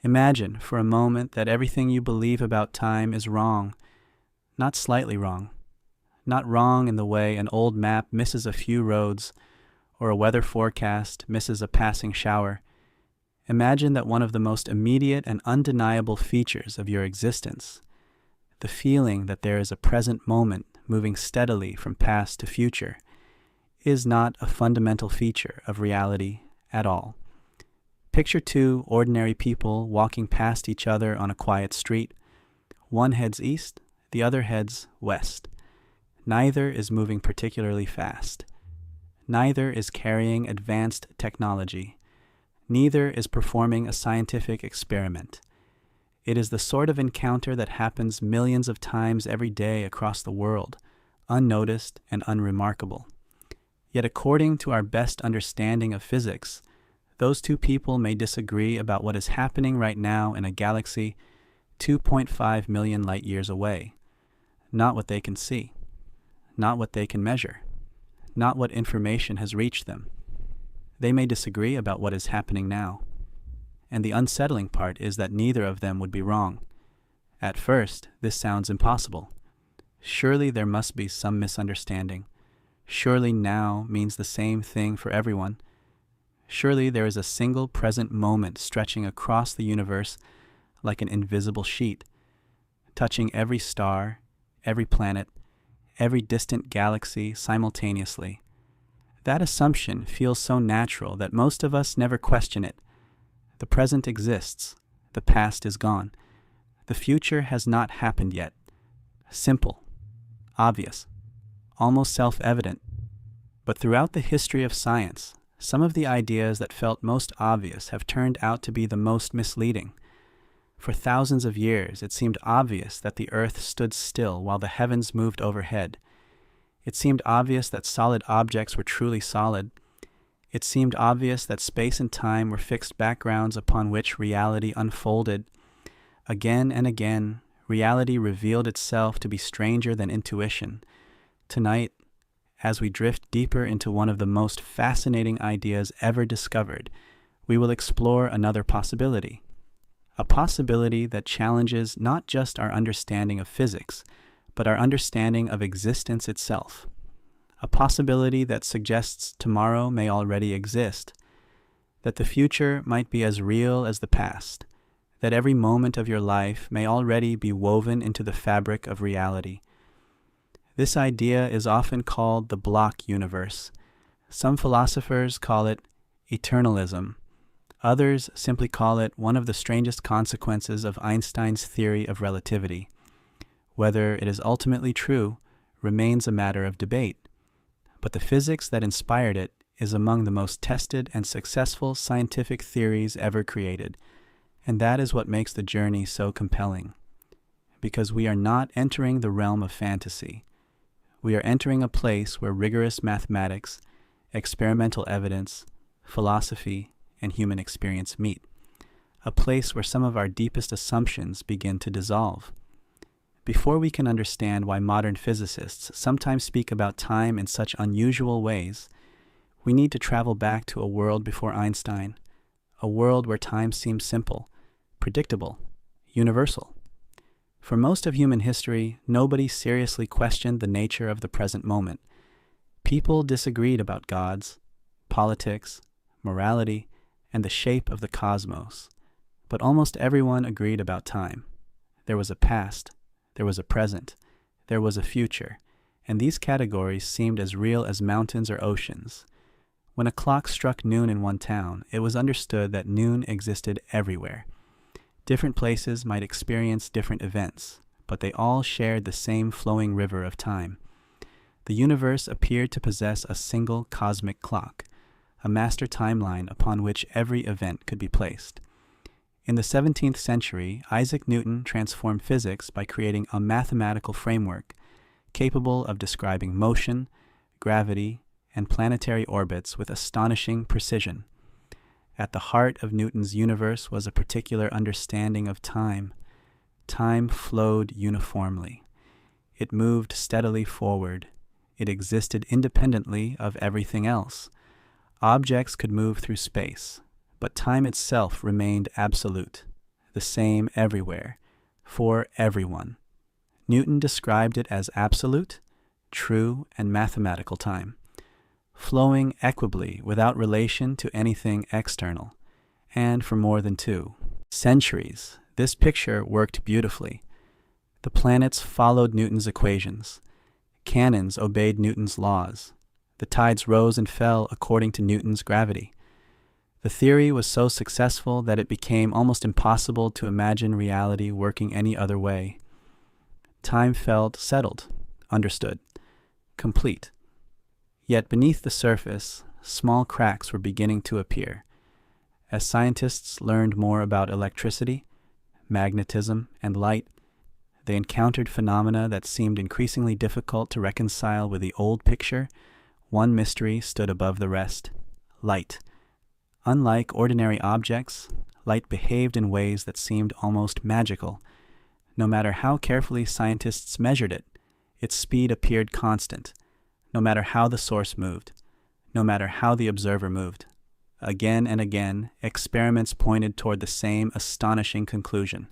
Imagine for a moment that everything you believe about time is wrong, not slightly wrong, not wrong in the way an old map misses a few roads or a weather forecast misses a passing shower. Imagine that one of the most immediate and undeniable features of your existence, the feeling that there is a present moment moving steadily from past to future, is not a fundamental feature of reality at all. Picture two ordinary people walking past each other on a quiet street. One heads east, the other heads west. Neither is moving particularly fast. Neither is carrying advanced technology. Neither is performing a scientific experiment. It is the sort of encounter that happens millions of times every day across the world, unnoticed and unremarkable. Yet according to our best understanding of physics, those two people may disagree about what is happening right now in a galaxy 2.5 million light years away. Not what they can see, not what they can measure, not what information has reached them. They may disagree about what is happening now. And the unsettling part is that neither of them would be wrong. At first, this sounds impossible. Surely there must be some misunderstanding. Surely now means the same thing for everyone. Surely there is a single present moment stretching across the universe like an invisible sheet, touching every star, every planet, every distant galaxy simultaneously. That assumption feels so natural that most of us never question it. The present exists. The past is gone. The future has not happened yet. Simple, obvious, almost self-evident. But throughout the history of science, some of the ideas that felt most obvious have turned out to be the most misleading. For thousands of years, it seemed obvious that the earth stood still while the heavens moved overhead. It seemed obvious that solid objects were truly solid. It seemed obvious that space and time were fixed backgrounds upon which reality unfolded. Again and again, reality revealed itself to be stranger than intuition. Tonight, as we drift deeper into one of the most fascinating ideas ever discovered, we will explore another possibility. A possibility that challenges not just our understanding of physics, but our understanding of existence itself. A possibility that suggests tomorrow may already exist, that the future might be as real as the past, that every moment of your life may already be woven into the fabric of reality. This idea is often called the block universe. Some philosophers call it eternalism. Others simply call it one of the strangest consequences of Einstein's theory of relativity. Whether it is ultimately true remains a matter of debate, but the physics that inspired it is among the most tested and successful scientific theories ever created, and that is what makes the journey so compelling. Because we are not entering the realm of fantasy. We are entering a place where rigorous mathematics, experimental evidence, philosophy, and human experience meet. A place where some of our deepest assumptions begin to dissolve. Before we can understand why modern physicists sometimes speak about time in such unusual ways, we need to travel back to a world before Einstein, a world where time seemed simple, predictable, universal. For most of human history, nobody seriously questioned the nature of the present moment. People disagreed about gods, politics, morality, and the shape of the cosmos. But almost everyone agreed about time. There was a past, there was a present, there was a future, and these categories seemed as real as mountains or oceans. When a clock struck noon in one town, it was understood that noon existed everywhere. Different places might experience different events, but they all shared the same flowing river of time. The universe appeared to possess a single cosmic clock, a master timeline upon which every event could be placed. In the 17th century, Isaac Newton transformed physics by creating a mathematical framework capable of describing motion, gravity, and planetary orbits with astonishing precision. At the heart of Newton's universe was a particular understanding of time. Time flowed uniformly. It moved steadily forward. It existed independently of everything else. Objects could move through space, but time itself remained absolute, the same everywhere, for everyone. Newton described it as absolute, true, and mathematical time, flowing equably without relation to anything external, and for more than 2 centuries. This picture worked beautifully. The planets followed Newton's equations. Cannons obeyed Newton's laws. The tides rose and fell according to Newton's gravity. The theory was so successful that it became almost impossible to imagine reality working any other way. Time felt settled, understood, complete. Yet beneath the surface, small cracks were beginning to appear. As scientists learned more about electricity, magnetism, and light, they encountered phenomena that seemed increasingly difficult to reconcile with the old picture. One mystery stood above the rest: light. Unlike ordinary objects, light behaved in ways that seemed almost magical. No matter how carefully scientists measured it, its speed appeared constant, no matter how the source moved, no matter how the observer moved. Again and again, experiments pointed toward the same astonishing conclusion.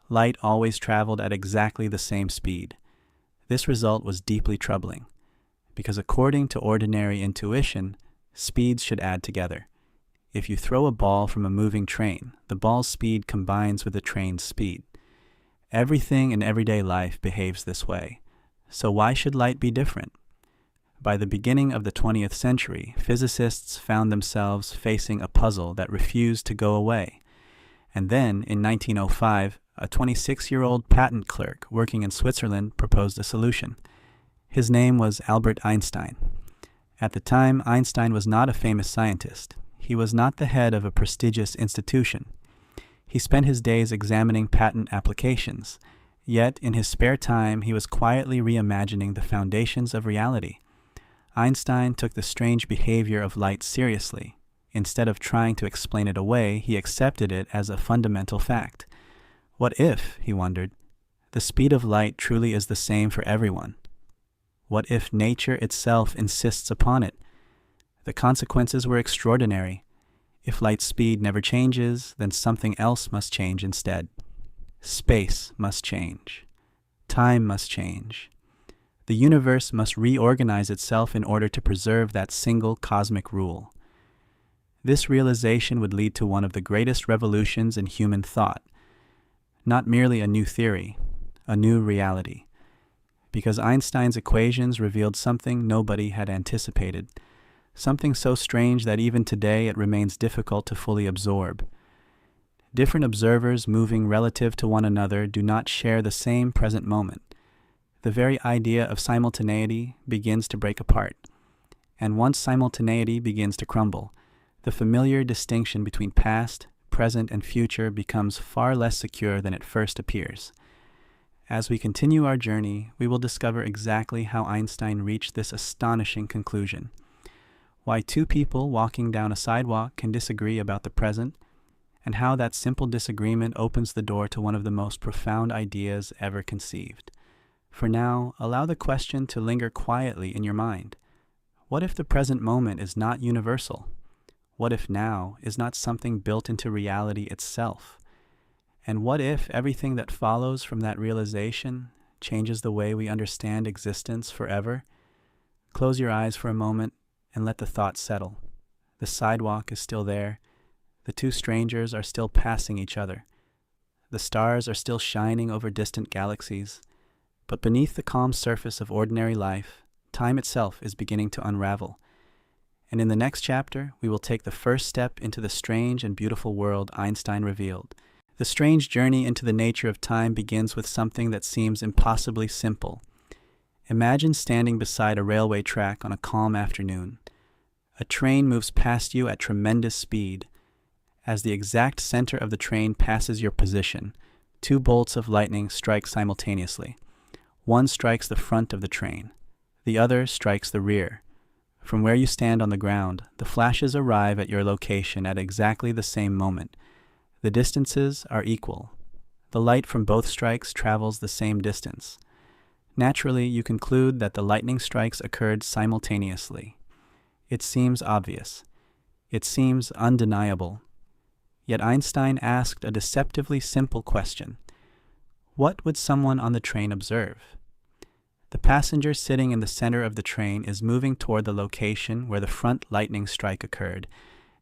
Light always traveled at exactly the same speed. This result was deeply troubling, because according to ordinary intuition, speeds should add together. If you throw a ball from a moving train, the ball's speed combines with the train's speed. Everything in everyday life behaves this way. So why should light be different? By the beginning of the 20th century, physicists found themselves facing a puzzle that refused to go away. And then, in 1905, a 26-year-old patent clerk working in Switzerland proposed a solution. His name was Albert Einstein. At the time, Einstein was not a famous scientist. He was not the head of a prestigious institution. He spent his days examining patent applications. Yet, in his spare time, he was quietly reimagining the foundations of reality. Einstein took the strange behavior of light seriously. Instead of trying to explain it away, he accepted it as a fundamental fact. What if, he wondered, the speed of light truly is the same for everyone? What if nature itself insists upon it? The consequences were extraordinary. If light's speed never changes, then something else must change instead. Space must change. Time must change. The universe must reorganize itself in order to preserve that single cosmic rule. This realization would lead to one of the greatest revolutions in human thought. Not merely a new theory, a new reality. Because Einstein's equations revealed something nobody had anticipated. Something so strange that even today it remains difficult to fully absorb. Different observers moving relative to one another do not share the same present moment. The very idea of simultaneity begins to break apart. And once simultaneity begins to crumble, the familiar distinction between past, present, and future becomes far less secure than it first appears. As we continue our journey, we will discover exactly how Einstein reached this astonishing conclusion. Why 2 people walking down a sidewalk can disagree about the present, and how that simple disagreement opens the door to one of the most profound ideas ever conceived. For now, allow the question to linger quietly in your mind. What if the present moment is not universal? What if now is not something built into reality itself? And what if everything that follows from that realization changes the way we understand existence forever? Close your eyes for a moment and let the thought settle. The sidewalk is still there. The 2 strangers are still passing each other. The stars are still shining over distant galaxies. But beneath the calm surface of ordinary life, time itself is beginning to unravel. And in the next chapter, we will take the first step into the strange and beautiful world Einstein revealed. The strange journey into the nature of time begins with something that seems impossibly simple. Imagine standing beside a railway track on a calm afternoon. A train moves past you at tremendous speed. As the exact center of the train passes your position, 2 bolts of lightning strike simultaneously. One strikes the front of the train. The other strikes the rear. From where you stand on the ground, the flashes arrive at your location at exactly the same moment. The distances are equal. The light from both strikes travels the same distance. Naturally, you conclude that the lightning strikes occurred simultaneously. It seems obvious. It seems undeniable. Yet Einstein asked a deceptively simple question. What would someone on the train observe? The passenger sitting in the center of the train is moving toward the location where the front lightning strike occurred,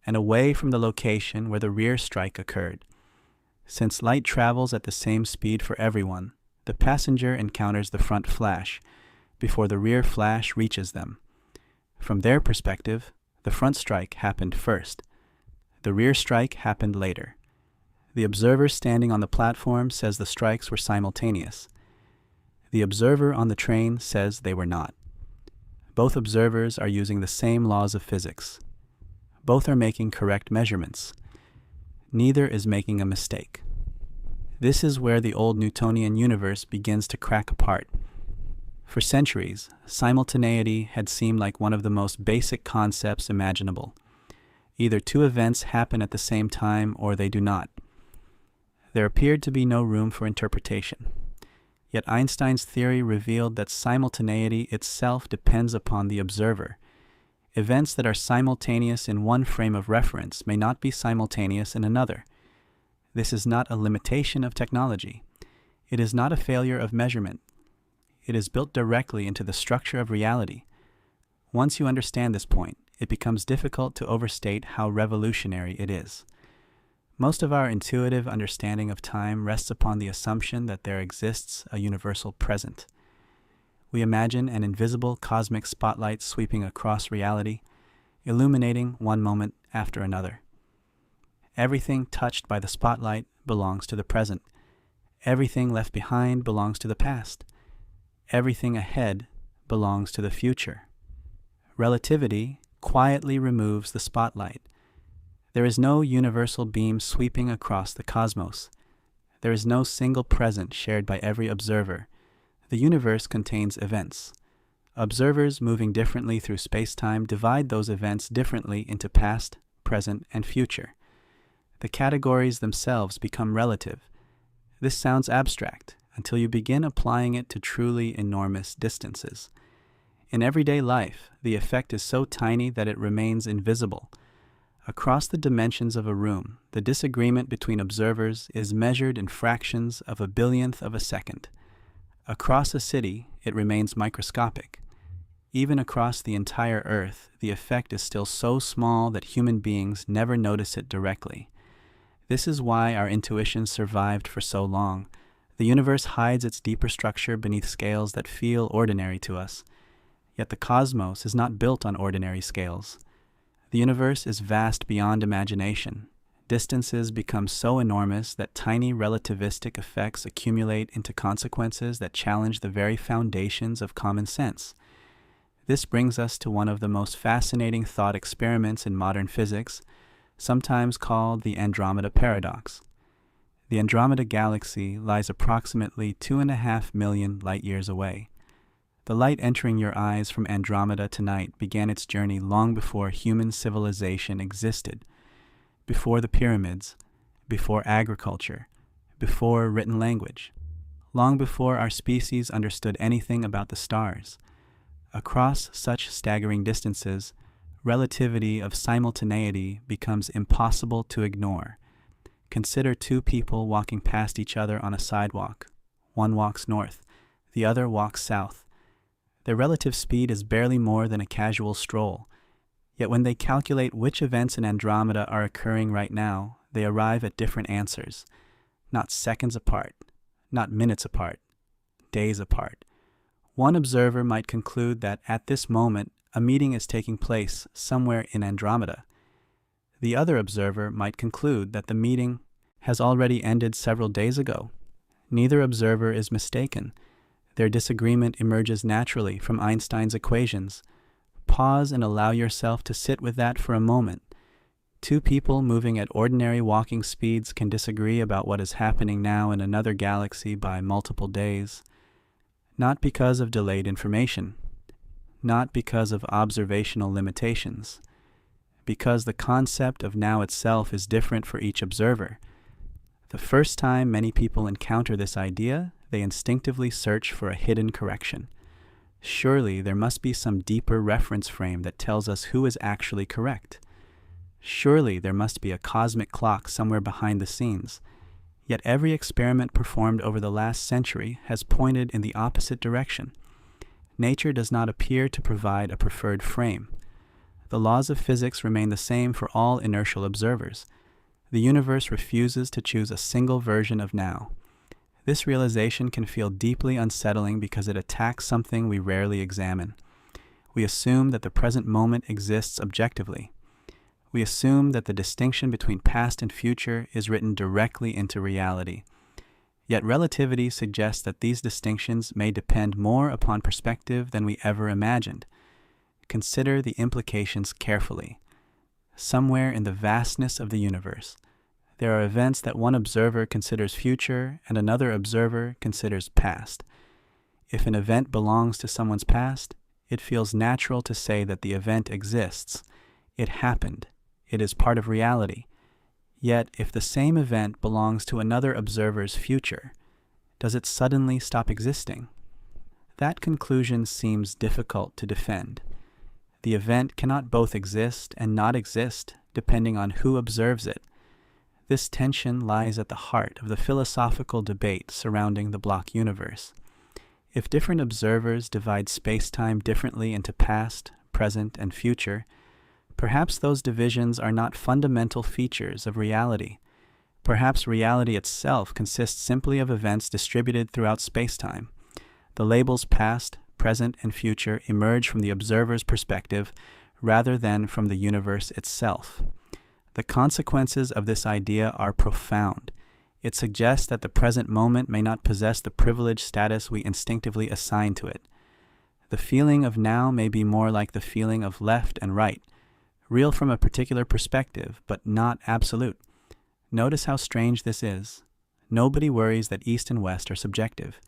and away from the location where the rear strike occurred. Since light travels at the same speed for everyone, the passenger encounters the front flash before the rear flash reaches them. From their perspective, the front strike happened first. The rear strike happened later. The observer standing on the platform says the strikes were simultaneous. The observer on the train says they were not. Both observers are using the same laws of physics. Both are making correct measurements. Neither is making a mistake. This is where the old Newtonian universe begins to crack apart. For centuries, simultaneity had seemed like one of the most basic concepts imaginable. Either two events happen at the same time or they do not. There appeared to be no room for interpretation. Yet Einstein's theory revealed that simultaneity itself depends upon the observer. Events that are simultaneous in one frame of reference may not be simultaneous in another. This is not a limitation of technology. It is not a failure of measurement. It is built directly into the structure of reality. Once you understand this point, it becomes difficult to overstate how revolutionary it is. Most of our intuitive understanding of time rests upon the assumption that there exists a universal present. We imagine an invisible cosmic spotlight sweeping across reality, illuminating one moment after another. Everything touched by the spotlight belongs to the present. Everything left behind belongs to the past. Everything ahead belongs to the future. Relativity quietly removes the spotlight. There is no universal beam sweeping across the cosmos. There is no single present shared by every observer. The universe contains events. Observers moving differently through spacetime divide those events differently into past, present, and future. The categories themselves become relative. This sounds abstract until you begin applying it to truly enormous distances. In everyday life, the effect is so tiny that it remains invisible. Across the dimensions of a room, the disagreement between observers is measured in fractions of a billionth of a second. Across a city, it remains microscopic. Even across the entire Earth, the effect is still so small that human beings never notice it directly. This is why our intuition survived for so long. The universe hides its deeper structure beneath scales that feel ordinary to us. Yet the cosmos is not built on ordinary scales. The universe is vast beyond imagination. Distances become so enormous that tiny relativistic effects accumulate into consequences that challenge the very foundations of common sense. This brings us to one of the most fascinating thought experiments in modern physics, sometimes called the Andromeda paradox. The Andromeda galaxy lies approximately 2.5 million light-years away. The light entering your eyes from Andromeda tonight began its journey long before human civilization existed, before the pyramids, before agriculture, before written language, long before our species understood anything about the stars. Across such staggering distances, relativity of simultaneity becomes impossible to ignore. Consider two people walking past each other on a sidewalk. One walks north, the other walks south. Their relative speed is barely more than a casual stroll. Yet when they calculate which events in Andromeda are occurring right now, they arrive at different answers. Not seconds apart, not minutes apart, days apart. One observer might conclude that at this moment, a meeting is taking place somewhere in Andromeda. The other observer might conclude that the meeting has already ended several days ago. Neither observer is mistaken. Their disagreement emerges naturally from Einstein's equations. Pause and allow yourself to sit with that for a moment. Two people moving at ordinary walking speeds can disagree about what is happening now in another galaxy by multiple days. Not because of delayed information, not because of observational limitations, because the concept of now itself is different for each observer. The first time many people encounter this idea, they instinctively search for a hidden correction. Surely there must be some deeper reference frame that tells us who is actually correct. Surely there must be a cosmic clock somewhere behind the scenes. Yet every experiment performed over the last century has pointed in the opposite direction. Nature does not appear to provide a preferred frame. The laws of physics remain the same for all inertial observers. The universe refuses to choose a single version of now. This realization can feel deeply unsettling because it attacks something we rarely examine. We assume that the present moment exists objectively. We assume that the distinction between past and future is written directly into reality. Yet relativity suggests that these distinctions may depend more upon perspective than we ever imagined. Consider the implications carefully. Somewhere in the vastness of the universe, there are events that one observer considers future and another observer considers past. If an event belongs to someone's past, it feels natural to say that the event exists. It happened. It is part of reality. Yet, if the same event belongs to another observer's future, does it suddenly stop existing? That conclusion seems difficult to defend. The event cannot both exist and not exist, depending on who observes it. This tension lies at the heart of the philosophical debate surrounding the block universe. If different observers divide spacetime differently into past, present, and future, perhaps those divisions are not fundamental features of reality. Perhaps reality itself consists simply of events distributed throughout spacetime. The labels past, present, and future emerge from the observer's perspective rather than from the universe itself. The consequences of this idea are profound. It suggests that the present moment may not possess the privileged status we instinctively assign to it. The feeling of now may be more like the feeling of left and right, real from a particular perspective, but not absolute. Notice how strange this is. Nobody worries that east and west are subjective.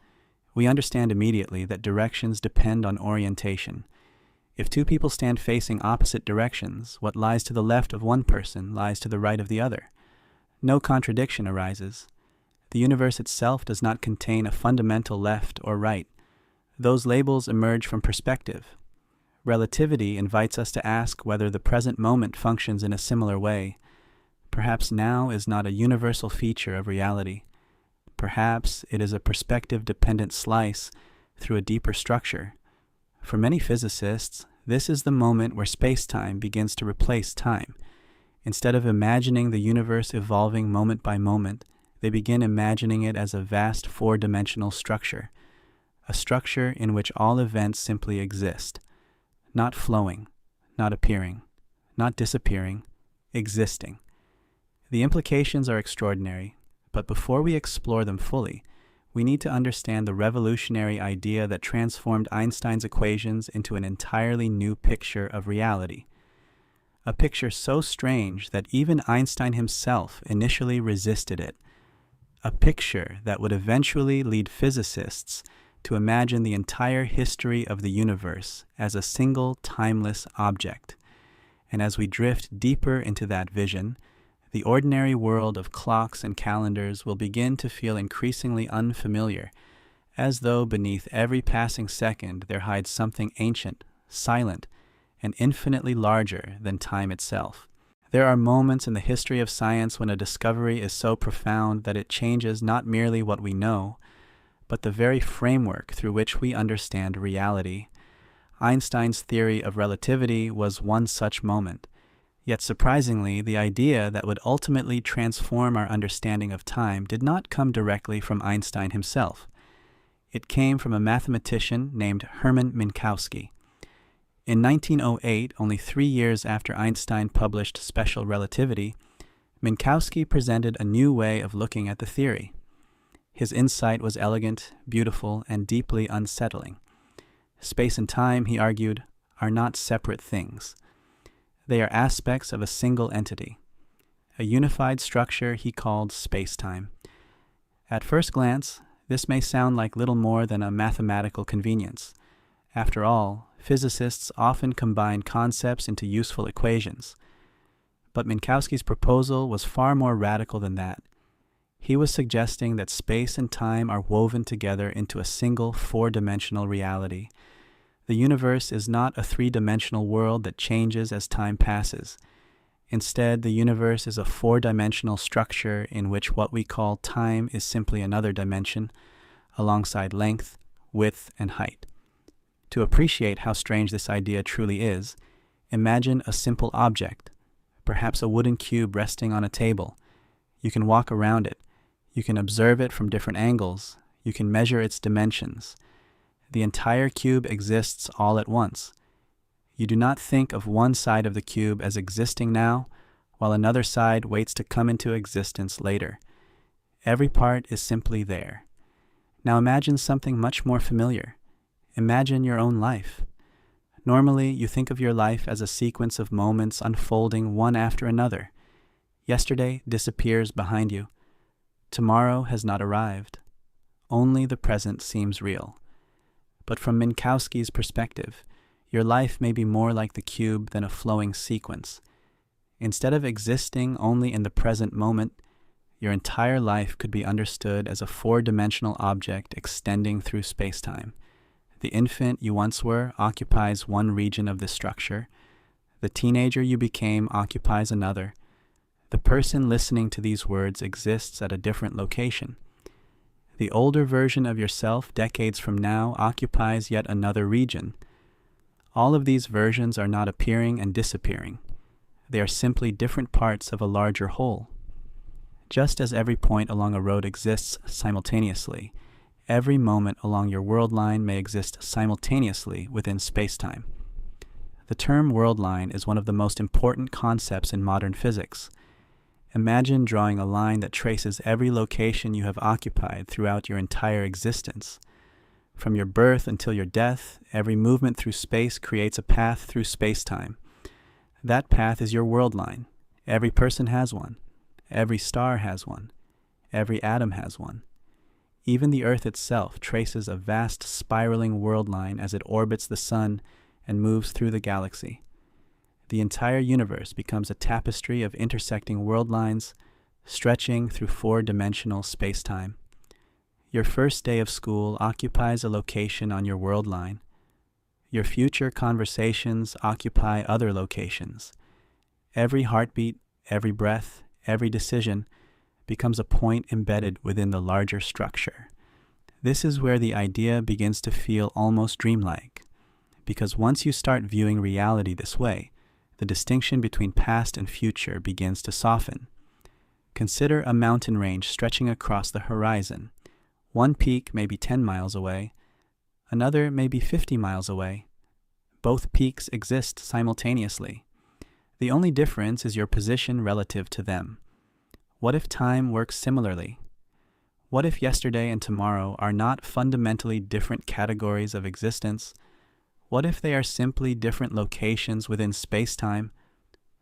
We understand immediately that directions depend on orientation. If two people stand facing opposite directions, what lies to the left of one person lies to the right of the other. No contradiction arises. The universe itself does not contain a fundamental left or right. Those labels emerge from perspective. Relativity invites us to ask whether the present moment functions in a similar way. Perhaps now is not a universal feature of reality. Perhaps it is a perspective-dependent slice through a deeper structure. For many physicists, this is the moment where space-time begins to replace time. Instead of imagining the universe evolving moment by moment, they begin imagining it as a vast four-dimensional structure, a structure in which all events simply exist. Not flowing, not appearing, not disappearing, existing. The implications are extraordinary, but before we explore them fully, we need to understand the revolutionary idea that transformed Einstein's equations into an entirely new picture of reality. A picture so strange that even Einstein himself initially resisted it. A picture that would eventually lead physicists to imagine the entire history of the universe as a single timeless object. And as we drift deeper into that vision, the ordinary world of clocks and calendars will begin to feel increasingly unfamiliar, as though beneath every passing second there hides something ancient, silent, and infinitely larger than time itself. There are moments in the history of science when a discovery is so profound that it changes not merely what we know, but the very framework through which we understand reality. Einstein's theory of relativity was one such moment. Yet surprisingly, the idea that would ultimately transform our understanding of time did not come directly from Einstein himself. It came from a mathematician named Hermann Minkowski. In 1908, only 3 years after Einstein published Special Relativity, Minkowski presented a new way of looking at the theory. His insight was elegant, beautiful, and deeply unsettling. Space and time, he argued, are not separate things. They are aspects of a single entity, a unified structure he called spacetime. At first glance, this may sound like little more than a mathematical convenience. After all, physicists often combine concepts into useful equations. But Minkowski's proposal was far more radical than that. He was suggesting that space and time are woven together into a single four-dimensional reality. The universe is not a three-dimensional world that changes as time passes. Instead, the universe is a four-dimensional structure in which what we call time is simply another dimension, alongside length, width, and height. To appreciate how strange this idea truly is, imagine a simple object, perhaps a wooden cube resting on a table. You can walk around it. You can observe it from different angles. You can measure its dimensions. The entire cube exists all at once. You do not think of one side of the cube as existing now, while another side waits to come into existence later. Every part is simply there. Now imagine something much more familiar. Imagine your own life. Normally, you think of your life as a sequence of moments unfolding one after another. Yesterday disappears behind you. Tomorrow has not arrived. Only the present seems real. But from Minkowski's perspective, your life may be more like the cube than a flowing sequence. Instead of existing only in the present moment, your entire life could be understood as a four-dimensional object extending through spacetime. The infant you once were occupies one region of this structure. The teenager you became occupies another. The person listening to these words exists at a different location. The older version of yourself decades from now occupies yet another region. All of these versions are not appearing and disappearing. They are simply different parts of a larger whole. Just as every point along a road exists simultaneously, every moment along your world line may exist simultaneously within spacetime. The term world line is one of the most important concepts in modern physics. Imagine drawing a line that traces every location you have occupied throughout your entire existence. From your birth until your death, every movement through space creates a path through spacetime. That path is your world line. Every person has one. Every star has one. Every atom has one. Even the Earth itself traces a vast spiraling world line as it orbits the sun and moves through the galaxy. The entire universe becomes a tapestry of intersecting world lines, stretching through four-dimensional spacetime. Your first day of school occupies a location on your world line. Your future conversations occupy other locations. Every heartbeat, every breath, every decision becomes a point embedded within the larger structure. This is where the idea begins to feel almost dreamlike, because once you start viewing reality this way, the distinction between past and future begins to soften. Consider a mountain range stretching across the horizon. One peak may be 10 miles away, another may be 50 miles away. Both peaks exist simultaneously. The only difference is your position relative to them. What if time works similarly? What if yesterday and tomorrow are not fundamentally different categories of existence? What if they are simply different locations within spacetime?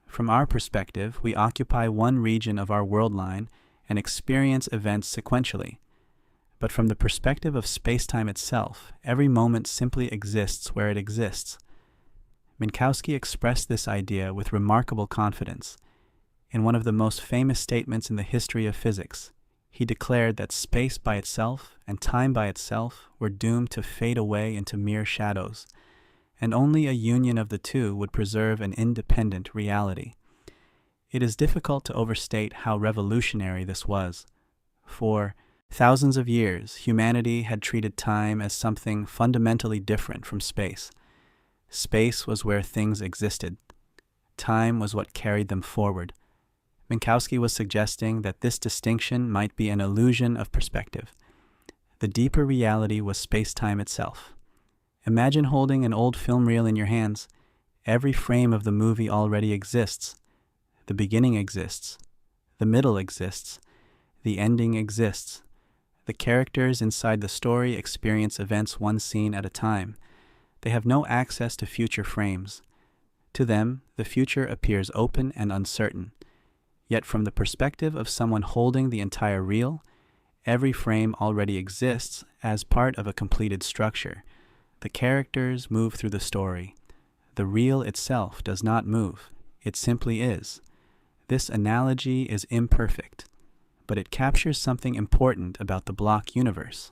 From our perspective, we occupy one region of our world line and experience events sequentially. But from the perspective of spacetime itself, every moment simply exists where it exists. Minkowski expressed this idea with remarkable confidence. In one of the most famous statements in the history of physics, he declared that space by itself and time by itself were doomed to fade away into mere shadows, and only a union of the two would preserve an independent reality. It is difficult to overstate how revolutionary this was. For thousands of years, humanity had treated time as something fundamentally different from space. Space was where things existed. Time was what carried them forward. Minkowski was suggesting that this distinction might be an illusion of perspective. The deeper reality was space-time itself. Imagine holding an old film reel in your hands. Every frame of the movie already exists. The beginning exists. The middle exists. The ending exists. The characters inside the story experience events one scene at a time. They have no access to future frames. To them, the future appears open and uncertain. Yet from the perspective of someone holding the entire reel, every frame already exists as part of a completed structure. The characters move through the story. The reel itself does not move. It simply is. This analogy is imperfect, but it captures something important about the block universe.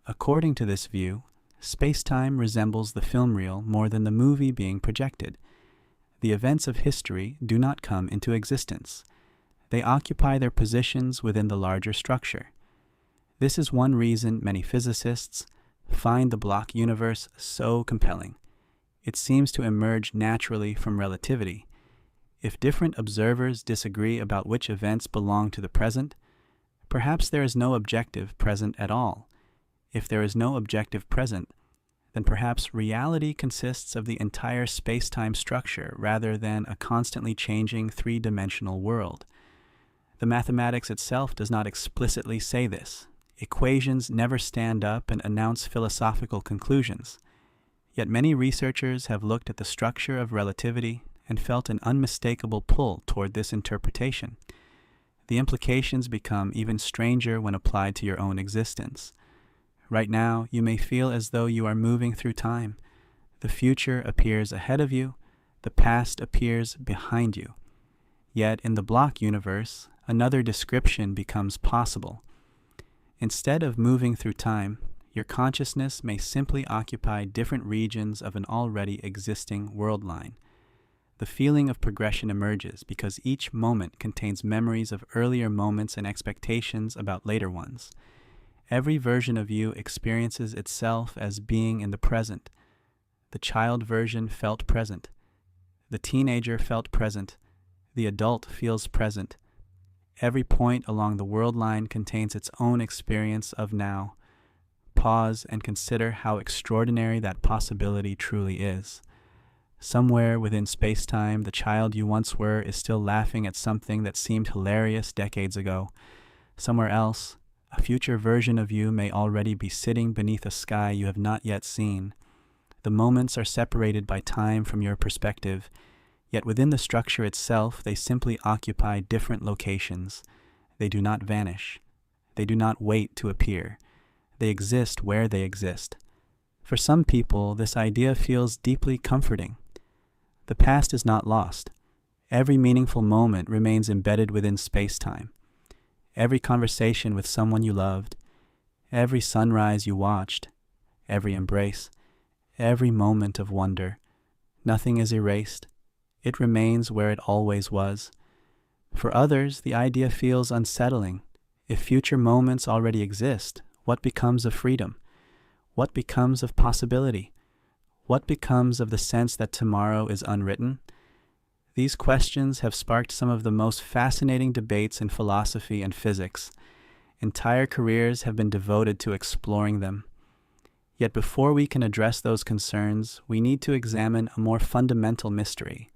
According to this view, space-time resembles the film reel more than the movie being projected. The events of history do not come into existence. They occupy their positions within the larger structure. This is one reason many physicists find the block universe so compelling. It seems to emerge naturally from relativity. If different observers disagree about which events belong to the present, perhaps there is no objective present at all. If there is no objective present, then perhaps reality consists of the entire space-time structure rather than a constantly changing three-dimensional world. The mathematics itself does not explicitly say this. Equations never stand up and announce philosophical conclusions. Yet many researchers have looked at the structure of relativity and felt an unmistakable pull toward this interpretation. The implications become even stranger when applied to your own existence. Right now, you may feel as though you are moving through time. The future appears ahead of you, the past appears behind you. Yet in the block universe, another description becomes possible. Instead of moving through time, your consciousness may simply occupy different regions of an already existing world line. The feeling of progression emerges because each moment contains memories of earlier moments and expectations about later ones. Every version of you experiences itself as being in the present. The child version felt present. The teenager felt present. The adult feels present. Every point along the world line contains its own experience of now. Pause and consider how extraordinary that possibility truly is. Somewhere within space-time, the child you once were is still laughing at something that seemed hilarious decades ago. Somewhere else, a future version of you may already be sitting beneath a sky you have not yet seen. The moments are separated by time from your perspective, yet within the structure itself they simply occupy different locations. They do not vanish. They do not wait to appear. They exist where they exist. For some people, this idea feels deeply comforting. The past is not lost. Every meaningful moment remains embedded within space-time. Every conversation with someone you loved, every sunrise you watched, every embrace, every moment of wonder, nothing is erased. It remains where it always was. For others, the idea feels unsettling. If future moments already exist, what becomes of freedom? What becomes of possibility? What becomes of the sense that tomorrow is unwritten? These questions have sparked some of the most fascinating debates in philosophy and physics. Entire careers have been devoted to exploring them. Yet before we can address those concerns, we need to examine a more fundamental mystery.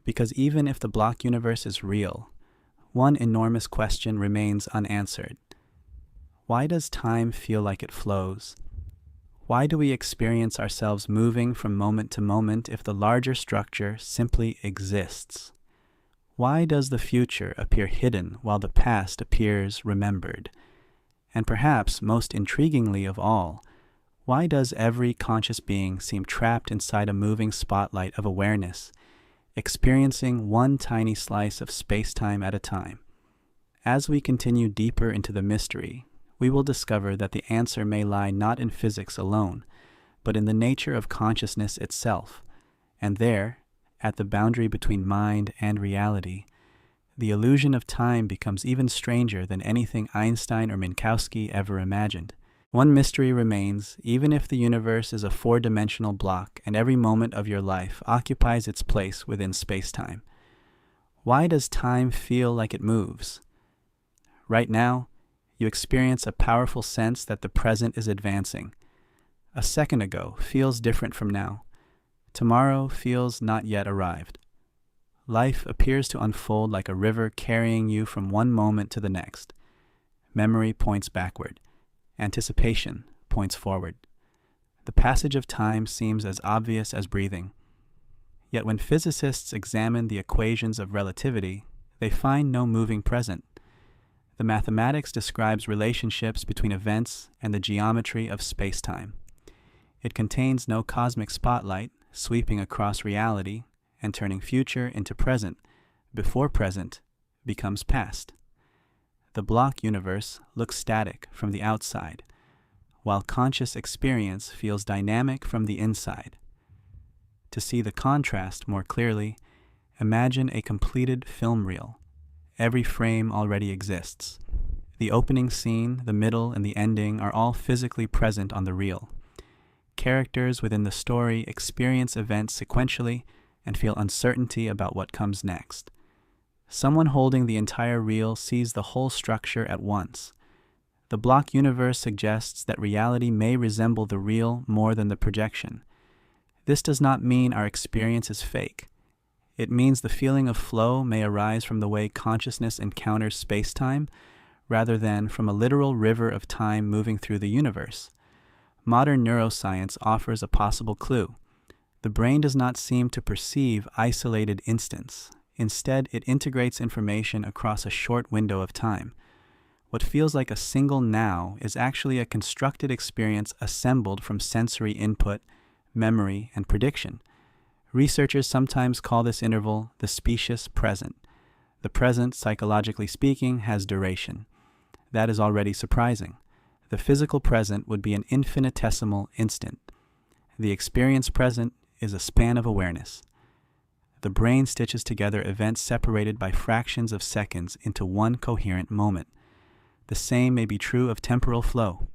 Because even if the block universe is real, one enormous question remains unanswered. Why does time feel like it flows? Why do we experience ourselves moving from moment to moment if the larger structure simply exists? Why does the future appear hidden while the past appears remembered? And perhaps most intriguingly of all, why does every conscious being seem trapped inside a moving spotlight of awareness, experiencing one tiny slice of space-time at a time? As we continue deeper into the mystery, we will discover that the answer may lie not in physics alone, but in the nature of consciousness itself. And there, at the boundary between mind and reality, the illusion of time becomes even stranger than anything Einstein or Minkowski ever imagined. One mystery remains, even if the universe is a four-dimensional block and every moment of your life occupies its place within space-time. Why does time feel like it moves? Right now, you experience a powerful sense that the present is advancing. A second ago feels different from now. Tomorrow feels not yet arrived. Life appears to unfold like a river carrying you from one moment to the next. Memory points backward. Anticipation points forward. The passage of time seems as obvious as breathing. Yet when physicists examine the equations of relativity, they find no moving present. The mathematics describes relationships between events and the geometry of space-time. It contains no cosmic spotlight sweeping across reality and turning future into present before present becomes past. The block universe looks static from the outside, while conscious experience feels dynamic from the inside. To see the contrast more clearly, imagine a completed film reel. Every frame already exists. The opening scene, the middle, and the ending are all physically present on the reel. Characters within the story experience events sequentially and feel uncertainty about what comes next. Someone holding the entire reel sees the whole structure at once. The block universe suggests that reality may resemble the reel more than the projection. This does not mean our experience is fake. It means the feeling of flow may arise from the way consciousness encounters space-time, rather than from a literal river of time moving through the universe. Modern neuroscience offers a possible clue. The brain does not seem to perceive isolated instants. Instead, it integrates information across a short window of time. What feels like a single now is actually a constructed experience assembled from sensory input, memory, and prediction. Researchers sometimes call this interval the specious present. The present, psychologically speaking, has duration. That is already surprising. The physical present would be an infinitesimal instant. The experience present is a span of awareness. The brain stitches together events separated by fractions of seconds into one coherent moment. The same may be true of temporal flow.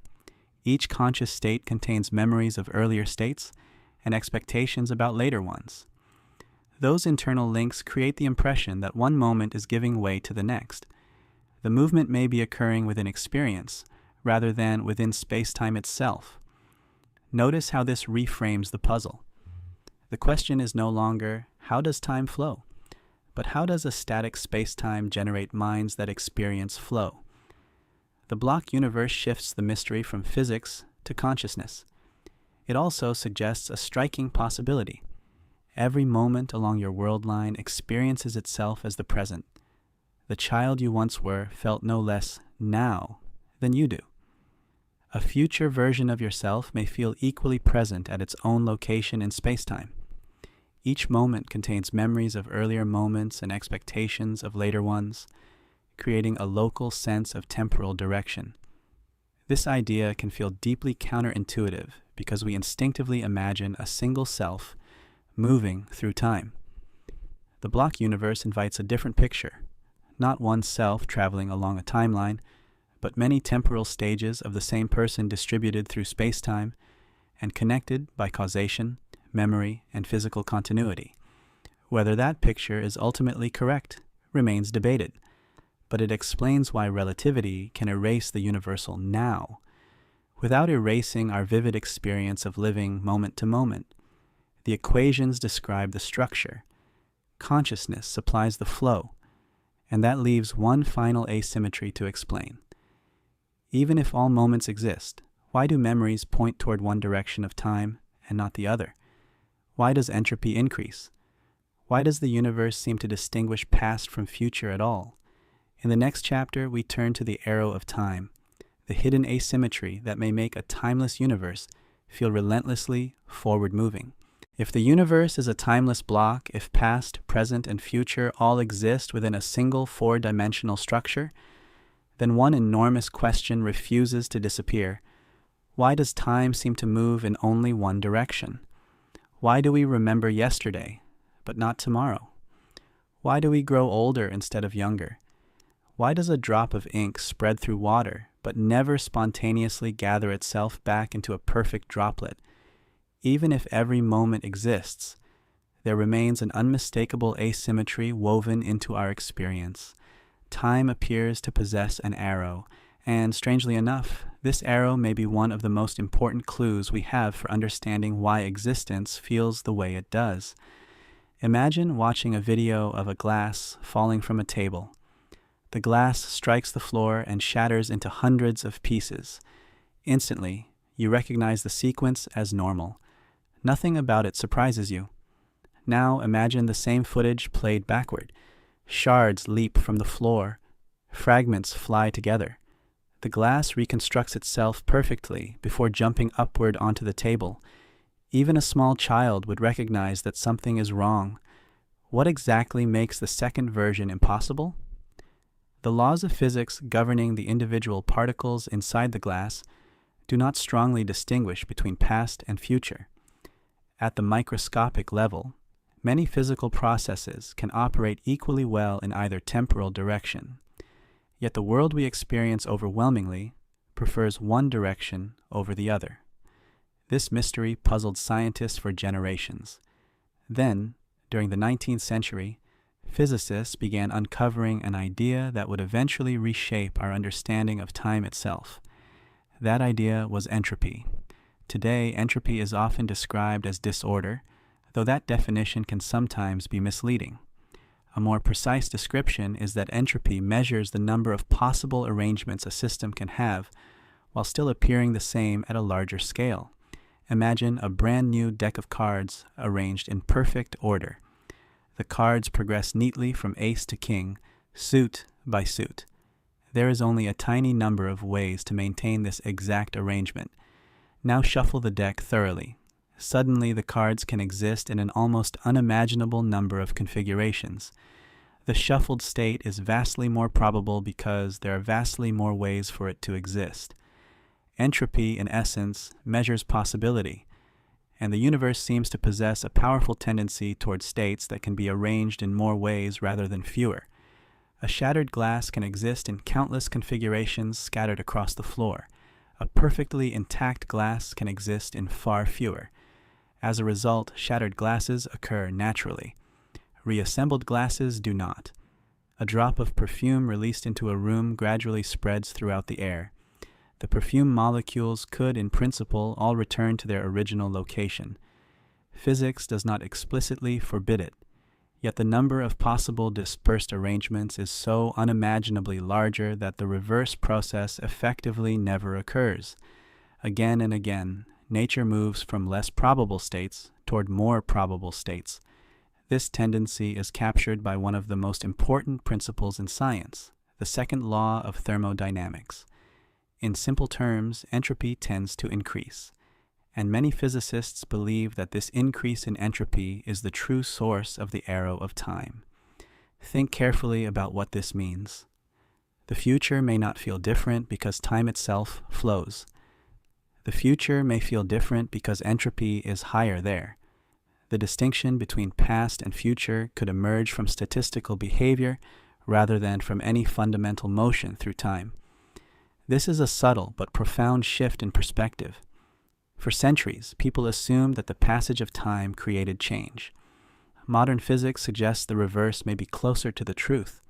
Each conscious state contains memories of earlier states and expectations about later ones. Those internal links create the impression that one moment is giving way to the next. The movement may be occurring within experience, rather than within space-time itself. Notice how this reframes the puzzle. The question is no longer, how does time flow? But how does a static space-time generate minds that experience flow? The block universe shifts the mystery from physics to consciousness. It also suggests a striking possibility. Every moment along your world line experiences itself as the present. The child you once were felt no less now than you do. A future version of yourself may feel equally present at its own location in space-time. Each moment contains memories of earlier moments and expectations of later ones, creating a local sense of temporal direction. This idea can feel deeply counterintuitive because we instinctively imagine a single self moving through time. The block universe invites a different picture, not one self traveling along a timeline, but many temporal stages of the same person distributed through space-time and connected by causation, memory, and physical continuity. Whether that picture is ultimately correct remains debated, but it explains why relativity can erase the universal now, without erasing our vivid experience of living moment to moment. The equations describe the structure. Consciousness supplies the flow, and that leaves one final asymmetry to explain. Even if all moments exist, why do memories point toward one direction of time and not the other? Why does entropy increase? Why does the universe seem to distinguish past from future at all? In the next chapter, we turn to the arrow of time, the hidden asymmetry that may make a timeless universe feel relentlessly forward-moving. If the universe is a timeless block, if past, present, and future all exist within a single four-dimensional structure, then one enormous question refuses to disappear. Why does time seem to move in only one direction? Why do we remember yesterday, but not tomorrow? Why do we grow older instead of younger? Why does a drop of ink spread through water, but never spontaneously gather itself back into a perfect droplet? Even if every moment exists, there remains an unmistakable asymmetry woven into our experience. Time appears to possess an arrow, and strangely enough, this arrow may be one of the most important clues we have for understanding why existence feels the way it does. Imagine watching a video of a glass falling from a table. The glass strikes the floor and shatters into hundreds of pieces. Instantly, you recognize the sequence as normal. Nothing about it surprises you. Now imagine the same footage played backward. Shards leap from the floor. Fragments fly together. The glass reconstructs itself perfectly before jumping upward onto the table. Even a small child would recognize that something is wrong. What exactly makes the second version impossible? The laws of physics governing the individual particles inside the glass do not strongly distinguish between past and future. At the microscopic level, many physical processes can operate equally well in either temporal direction. Yet the world we experience overwhelmingly prefers one direction over the other. This mystery puzzled scientists for generations. Then, during the 19th century, physicists began uncovering an idea that would eventually reshape our understanding of time itself. That idea was entropy. Today, entropy is often described as disorder, though that definition can sometimes be misleading. A more precise description is that entropy measures the number of possible arrangements a system can have while still appearing the same at a larger scale. Imagine a brand new deck of cards arranged in perfect order. The cards progress neatly from ace to king, suit by suit. There is only a tiny number of ways to maintain this exact arrangement. Now shuffle the deck thoroughly. Suddenly the cards can exist in an almost unimaginable number of configurations. The shuffled state is vastly more probable because there are vastly more ways for it to exist. Entropy, in essence, measures possibility, and the universe seems to possess a powerful tendency toward states that can be arranged in more ways rather than fewer. A shattered glass can exist in countless configurations scattered across the floor. A perfectly intact glass can exist in far fewer. As a result, shattered glasses occur naturally. Reassembled glasses do not. A drop of perfume released into a room gradually spreads throughout the air. The perfume molecules could, in principle, all return to their original location. Physics does not explicitly forbid it, yet the number of possible dispersed arrangements is so unimaginably larger that the reverse process effectively never occurs. Again and again, nature moves from less probable states toward more probable states. This tendency is captured by one of the most important principles in science, the second law of thermodynamics. In simple terms, entropy tends to increase, and many physicists believe that this increase in entropy is the true source of the arrow of time. Think carefully about what this means. The future may not feel different because time itself flows. The future may feel different because entropy is higher there. The distinction between past and future could emerge from statistical behavior rather than from any fundamental motion through time. This is a subtle but profound shift in perspective. For centuries, people assumed that the passage of time created change. Modern physics suggests the reverse may be closer to the truth.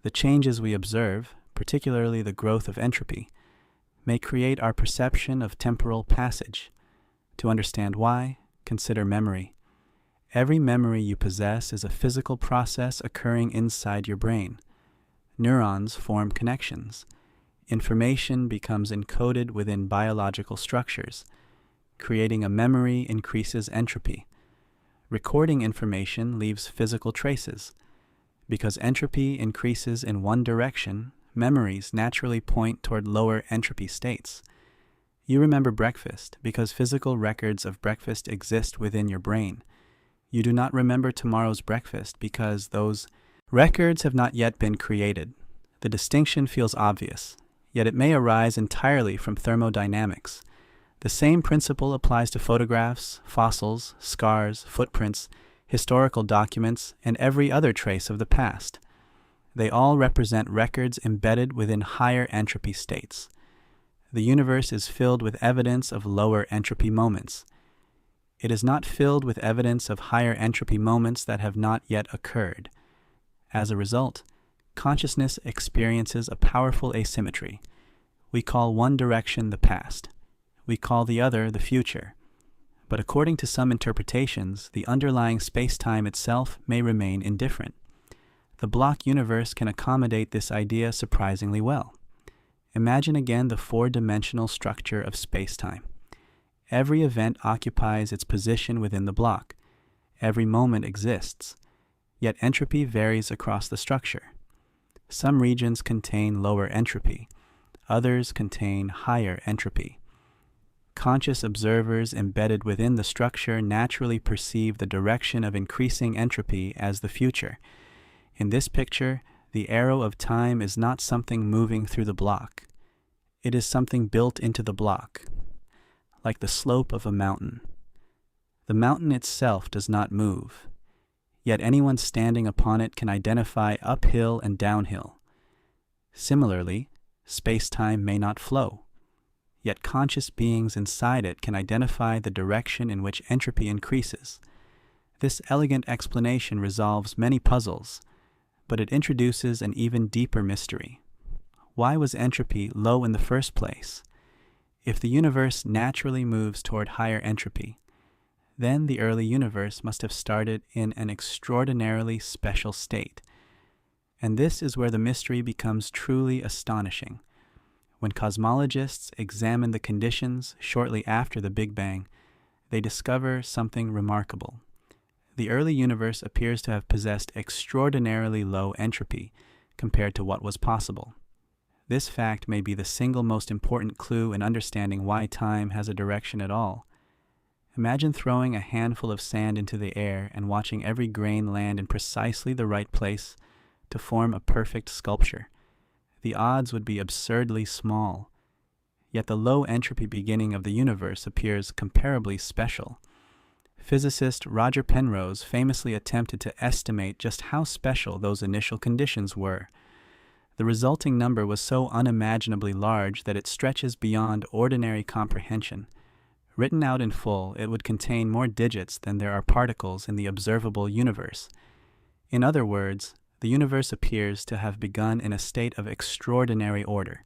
The changes we observe, particularly the growth of entropy, may create our perception of temporal passage. To understand why, consider memory. Every memory you possess is a physical process occurring inside your brain. Neurons form connections. Information becomes encoded within biological structures. Creating a memory increases entropy. Recording information leaves physical traces. Because entropy increases in one direction, memories naturally point toward lower entropy states. You remember breakfast because physical records of breakfast exist within your brain. You do not remember tomorrow's breakfast because those records have not yet been created. The distinction feels obvious, yet it may arise entirely from thermodynamics. The same principle applies to photographs, fossils, scars, footprints, historical documents, and every other trace of the past. They all represent records embedded within higher entropy states. The universe is filled with evidence of lower entropy moments. It is not filled with evidence of higher entropy moments that have not yet occurred. As a result, consciousness experiences a powerful asymmetry. We call one direction the past. We call the other the future. But according to some interpretations, the underlying spacetime itself may remain indifferent. The block universe can accommodate this idea surprisingly well. Imagine again the four-dimensional structure of spacetime. Every event occupies its position within the block. Every moment exists, yet entropy varies across the structure. Some regions contain lower entropy, others contain higher entropy. Conscious observers embedded within the structure naturally perceive the direction of increasing entropy as the future. In this picture, the arrow of time is not something moving through the block. It is something built into the block, like the slope of a mountain. The mountain itself does not move, yet anyone standing upon it can identify uphill and downhill. Similarly, space-time may not flow, yet conscious beings inside it can identify the direction in which entropy increases. This elegant explanation resolves many puzzles, but it introduces an even deeper mystery. Why was entropy low in the first place? If the universe naturally moves toward higher entropy, then the early universe must have started in an extraordinarily special state. And this is where the mystery becomes truly astonishing. When cosmologists examine the conditions shortly after the Big Bang, they discover something remarkable. The early universe appears to have possessed extraordinarily low entropy compared to what was possible. This fact may be the single most important clue in understanding why time has a direction at all. Imagine throwing a handful of sand into the air and watching every grain land in precisely the right place to form a perfect sculpture. The odds would be absurdly small. Yet the low entropy beginning of the universe appears comparably special. Physicist Roger Penrose famously attempted to estimate just how special those initial conditions were. The resulting number was so unimaginably large that it stretches beyond ordinary comprehension. Written out in full, it would contain more digits than there are particles in the observable universe. In other words, the universe appears to have begun in a state of extraordinary order.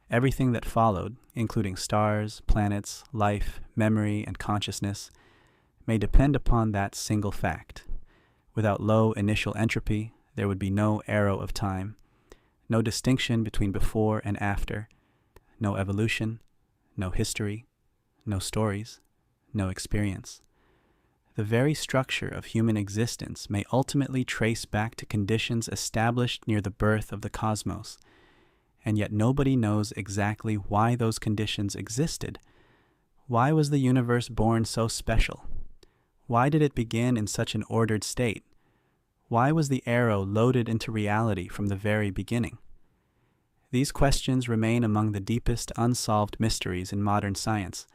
Everything that followed, including stars, planets, life, memory, and consciousness, may depend upon that single fact. Without low initial entropy, there would be no arrow of time, no distinction between before and after, no evolution, no history, no stories, no experience. The very structure of human existence may ultimately trace back to conditions established near the birth of the cosmos, and yet nobody knows exactly why those conditions existed. Why was the universe born so special? Why did it begin in such an ordered state? Why was the arrow loaded into reality from the very beginning? These questions remain among the deepest unsolved mysteries in modern science.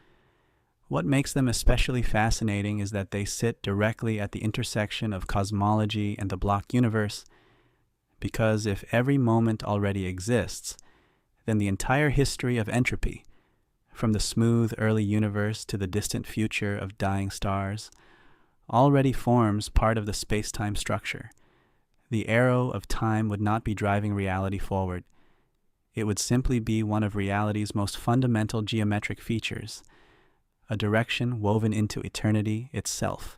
What makes them especially fascinating is that they sit directly at the intersection of cosmology and the block universe, because if every moment already exists, then the entire history of entropy, from the smooth early universe to the distant future of dying stars, already forms part of the space-time structure. The arrow of time would not be driving reality forward. It would simply be one of reality's most fundamental geometric features, a direction woven into eternity itself.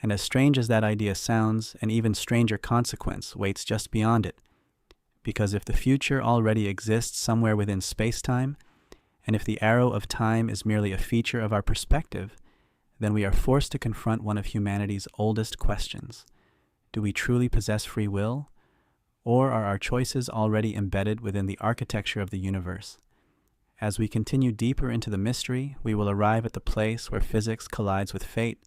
And as strange as that idea sounds, an even stranger consequence waits just beyond it. Because if the future already exists somewhere within space-time, and if the arrow of time is merely a feature of our perspective, then we are forced to confront one of humanity's oldest questions. Do we truly possess free will? Or are our choices already embedded within the architecture of the universe? As we continue deeper into the mystery, we will arrive at the place where physics collides with fate,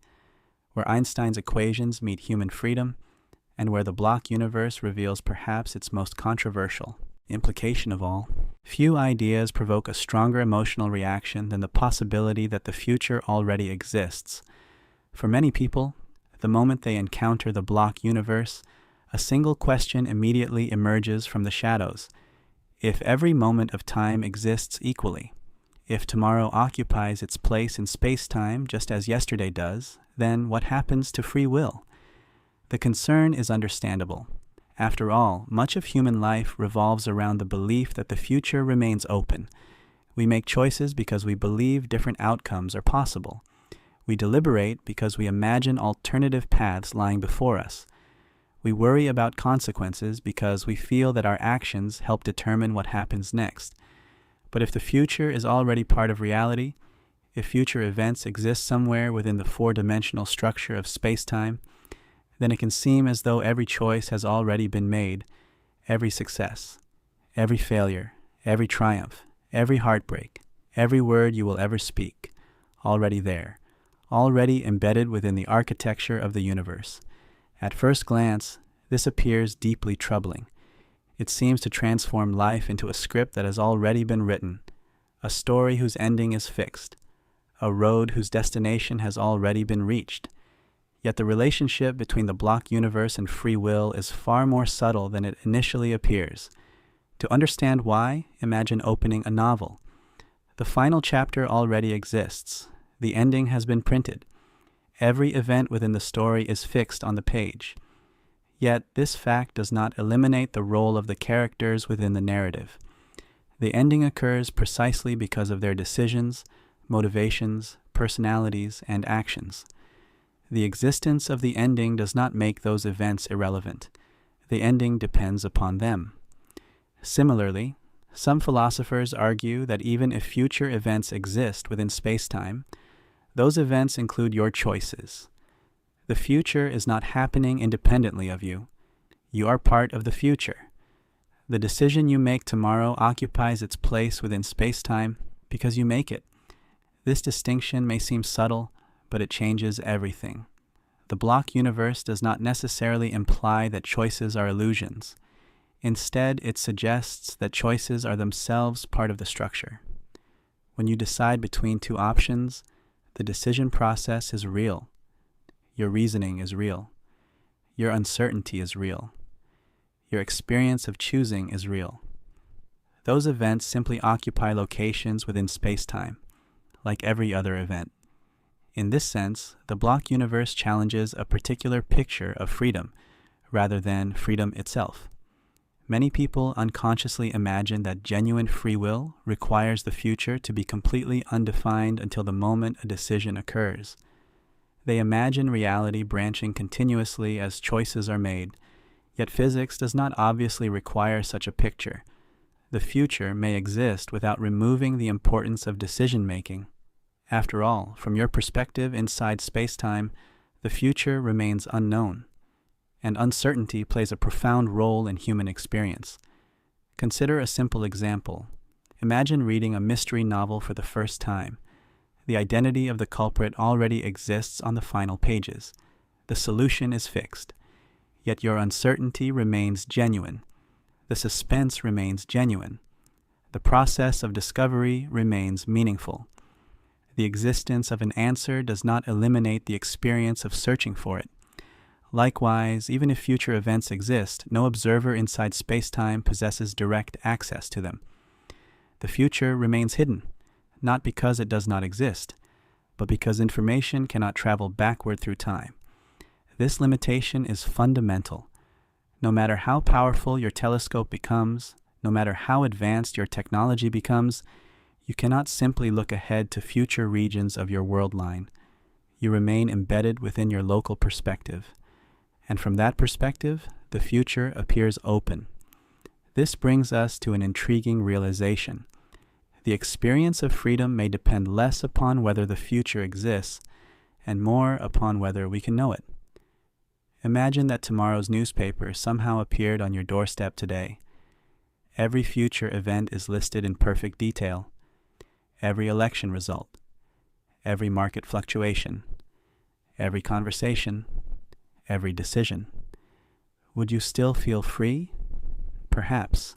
where Einstein's equations meet human freedom, and where the block universe reveals perhaps its most controversial implication of all. Few ideas provoke a stronger emotional reaction than the possibility that the future already exists. For many people, the moment they encounter the block universe, a single question immediately emerges from the shadows. If every moment of time exists equally, if tomorrow occupies its place in space-time just as yesterday does, then what happens to free will? The concern is understandable. After all, much of human life revolves around the belief that the future remains open. We make choices because we believe different outcomes are possible. We deliberate because we imagine alternative paths lying before us. We worry about consequences because we feel that our actions help determine what happens next. But if the future is already part of reality, if future events exist somewhere within the four-dimensional structure of space-time, then it can seem as though every choice has already been made, every success, every failure, every triumph, every heartbreak, every word you will ever speak, already there, already embedded within the architecture of the universe. At first glance, this appears deeply troubling. It seems to transform life into a script that has already been written, a story whose ending is fixed, a road whose destination has already been reached. Yet the relationship between the block universe and free will is far more subtle than it initially appears. To understand why, imagine opening a novel. The final chapter already exists. The ending has been printed. Every event within the story is fixed on the page. Yet this fact does not eliminate the role of the characters within the narrative. The ending occurs precisely because of their decisions, motivations, personalities, and actions. The existence of the ending does not make those events irrelevant. The ending depends upon them. Similarly, some philosophers argue that even if future events exist within spacetime, those events include your choices. The future is not happening independently of you. You are part of the future. The decision you make tomorrow occupies its place within spacetime because you make it. This distinction may seem subtle, but it changes everything. The block universe does not necessarily imply that choices are illusions. Instead, it suggests that choices are themselves part of the structure. When you decide between two options, the decision process is real. Your reasoning is real. Your uncertainty is real. Your experience of choosing is real. Those events simply occupy locations within spacetime, like every other event. In this sense, the block universe challenges a particular picture of freedom rather than freedom itself. Many people unconsciously imagine that genuine free will requires the future to be completely undefined until the moment a decision occurs. They imagine reality branching continuously as choices are made, yet physics does not obviously require such a picture. The future may exist without removing the importance of decision-making. After all, from your perspective inside spacetime, the future remains unknown, and uncertainty plays a profound role in human experience. Consider a simple example. Imagine reading a mystery novel for the first time. The identity of the culprit already exists on the final pages. The solution is fixed. Yet your uncertainty remains genuine. The suspense remains genuine. The process of discovery remains meaningful. The existence of an answer does not eliminate the experience of searching for it. Likewise, even if future events exist, no observer inside spacetime possesses direct access to them. The future remains hidden, not because it does not exist, but because information cannot travel backward through time. This limitation is fundamental. No matter how powerful your telescope becomes, no matter how advanced your technology becomes, you cannot simply look ahead to future regions of your world line. You remain embedded within your local perspective. And from that perspective, the future appears open. This brings us to an intriguing realization. The experience of freedom may depend less upon whether the future exists and more upon whether we can know it. Imagine that tomorrow's newspaper somehow appeared on your doorstep today. Every future event is listed in perfect detail. Every election result, every market fluctuation, every conversation, every decision. Would you still feel free? Perhaps.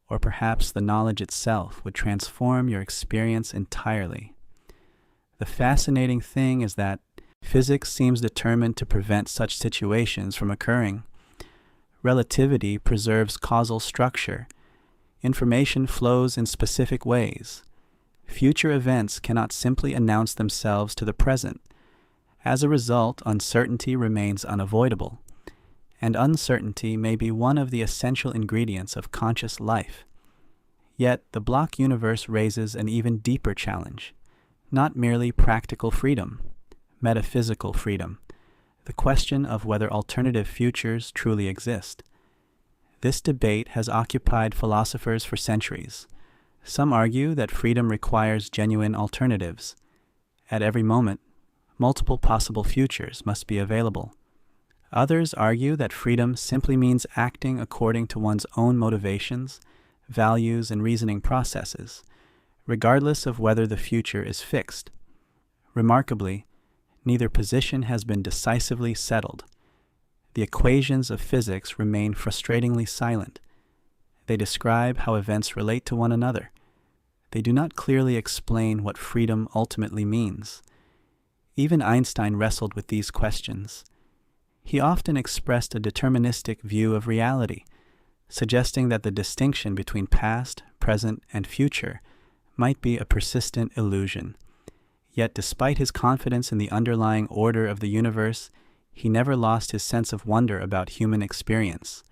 Or perhaps the knowledge itself would transform your experience entirely. The fascinating thing is that physics seems determined to prevent such situations from occurring. Relativity preserves causal structure. Information flows in specific ways. Future events cannot simply announce themselves to the present. As a result, uncertainty remains unavoidable. And uncertainty may be one of the essential ingredients of conscious life. Yet, the block universe raises an even deeper challenge. Not merely practical freedom, metaphysical freedom. The question of whether alternative futures truly exist. This debate has occupied philosophers for centuries. Some argue that freedom requires genuine alternatives. At every moment, multiple possible futures must be available. Others argue that freedom simply means acting according to one's own motivations, values, and reasoning processes, regardless of whether the future is fixed. Remarkably, neither position has been decisively settled. The equations of physics remain frustratingly silent. They describe how events relate to one another. they do not clearly explain what freedom ultimately means. Even Einstein wrestled with these questions. He often expressed a deterministic view of reality, suggesting that the distinction between past, present, and future might be a persistent illusion. Yet despite his confidence in the underlying order of the universe, he never lost his sense of wonder about human experience.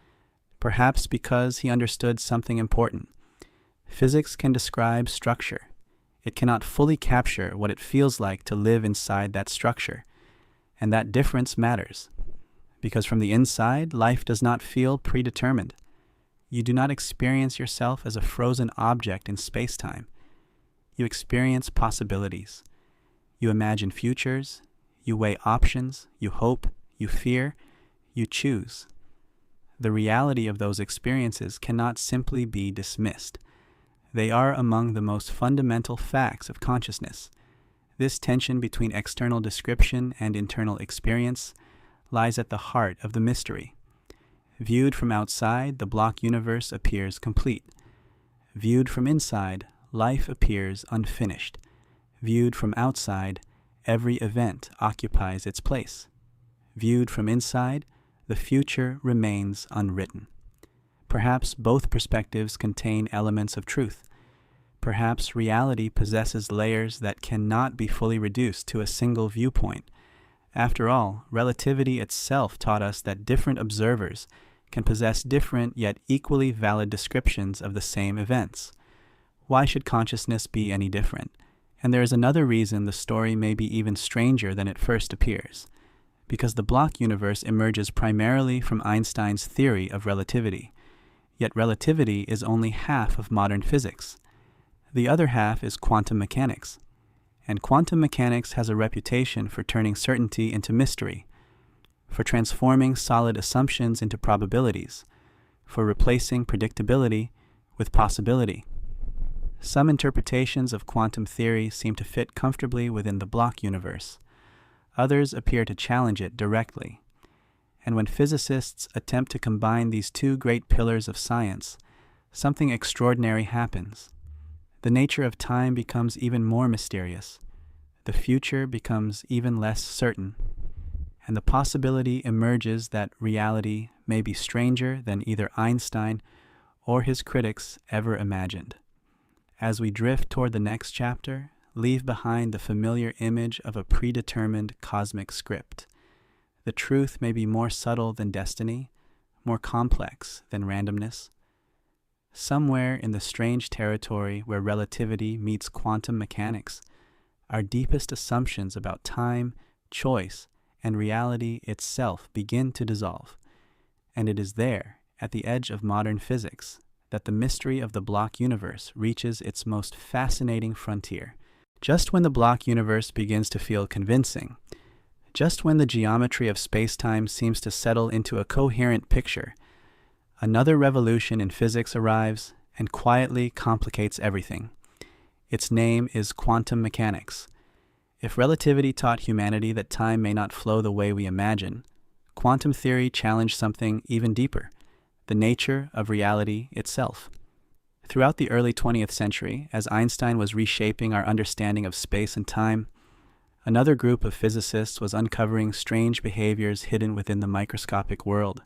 Perhaps because he understood something important. Physics can describe structure. It cannot fully capture what it feels like to live inside that structure. And that difference matters. Because from the inside, life does not feel predetermined. You do not experience yourself as a frozen object in space-time. You experience possibilities. You imagine futures. You weigh options. You hope. You fear. You choose. The reality of those experiences cannot simply be dismissed. They are among the most fundamental facts of consciousness. This tension between external description and internal experience lies at the heart of the mystery. Viewed from outside, the block universe appears complete. Viewed from inside, life appears unfinished. Viewed from outside, every event occupies its place. Viewed from inside, the future remains unwritten. Perhaps both perspectives contain elements of truth. Perhaps reality possesses layers that cannot be fully reduced to a single viewpoint. After all, relativity itself taught us that different observers can possess different yet equally valid descriptions of the same events. Why should consciousness be any different? And there is another reason the story may be even stranger than it first appears. Because the block universe emerges primarily from Einstein's theory of relativity. Yet relativity is only half of modern physics. The other half is quantum mechanics. And quantum mechanics has a reputation for turning certainty into mystery, for transforming solid assumptions into probabilities, for replacing predictability with possibility. Some interpretations of quantum theory seem to fit comfortably within the block universe. Others appear to challenge it directly. And when physicists attempt to combine these two great pillars of science, something extraordinary happens. The nature of time becomes even more mysterious. The future becomes even less certain. And the possibility emerges that reality may be stranger than either Einstein or his critics ever imagined. As we drift toward the next chapter, leave behind the familiar image of a predetermined cosmic script. The truth may be more subtle than destiny, more complex than randomness. Somewhere in the strange territory where relativity meets quantum mechanics, our deepest assumptions about time, choice, and reality itself begin to dissolve. And it is there, at the edge of modern physics, that the mystery of the block universe reaches its most fascinating frontier. Just when the block universe begins to feel convincing, just when the geometry of space-time seems to settle into a coherent picture, another revolution in physics arrives and quietly complicates everything. Its name is quantum mechanics. If relativity taught humanity that time may not flow the way we imagine, quantum theory challenged something even deeper, the nature of reality itself. Throughout the early 20th century, as Einstein was reshaping our understanding of space and time, another group of physicists was uncovering strange behaviors hidden within the microscopic world.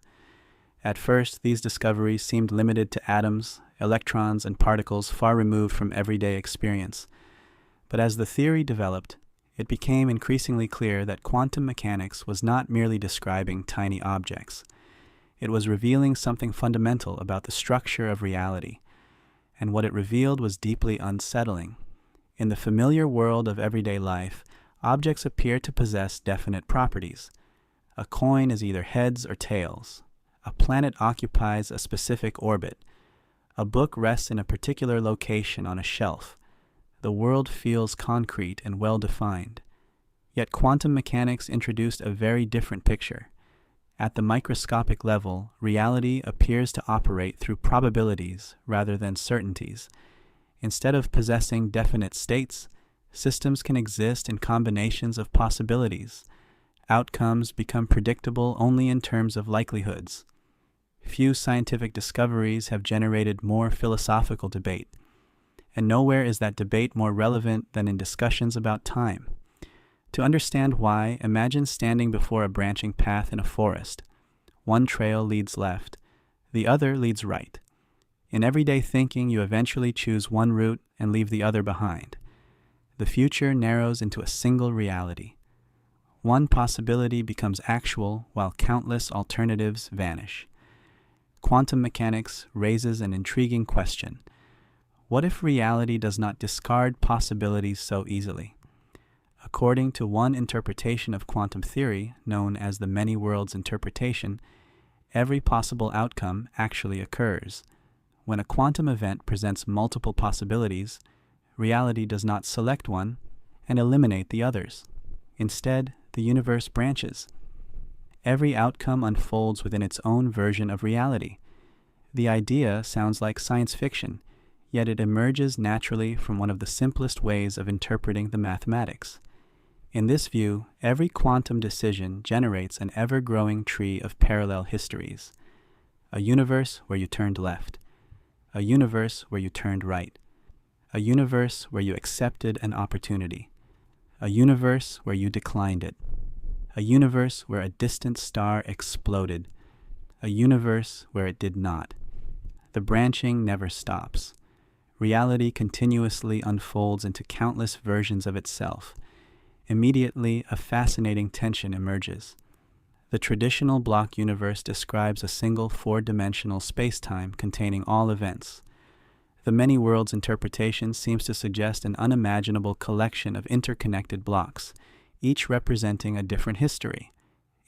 At first, these discoveries seemed limited to atoms, electrons, and particles far removed from everyday experience. But as the theory developed, it became increasingly clear that quantum mechanics was not merely describing tiny objects. It was revealing something fundamental about the structure of reality, and what it revealed was deeply unsettling. In the familiar world of everyday life, objects appear to possess definite properties. A coin is either heads or tails. A planet occupies a specific orbit. A book rests in a particular location on a shelf. The world feels concrete and well-defined. Yet quantum mechanics introduced a very different picture. At the microscopic level, reality appears to operate through probabilities rather than certainties. Instead of possessing definite states, systems can exist in combinations of possibilities. Outcomes become predictable only in terms of likelihoods. Few scientific discoveries have generated more philosophical debate. and nowhere is that debate more relevant than in discussions about time. To understand why, imagine standing before a branching path in a forest. One trail leads left, the other leads right. In everyday thinking, you eventually choose one route and leave the other behind. The future narrows into a single reality. One possibility becomes actual while countless alternatives vanish. Quantum mechanics raises an intriguing question. What if reality does not discard possibilities so easily? According to one interpretation of quantum theory, known as the many worlds interpretation, every possible outcome actually occurs. When a quantum event presents multiple possibilities, reality does not select one and eliminate the others. Instead, the universe branches. Every outcome unfolds within its own version of reality. The idea sounds like science fiction, yet it emerges naturally from one of the simplest ways of interpreting the mathematics. In this view, every quantum decision generates an ever-growing tree of parallel histories. A universe where you turned left. A universe where you turned right. A universe where you accepted an opportunity. A universe where you declined it. A universe where a distant star exploded. A universe where it did not. The branching never stops. Reality continuously unfolds into countless versions of itself. Immediately, a fascinating tension emerges. The traditional block universe describes a single four-dimensional spacetime containing all events. The many worlds interpretation seems to suggest an unimaginable collection of interconnected blocks, each representing a different history.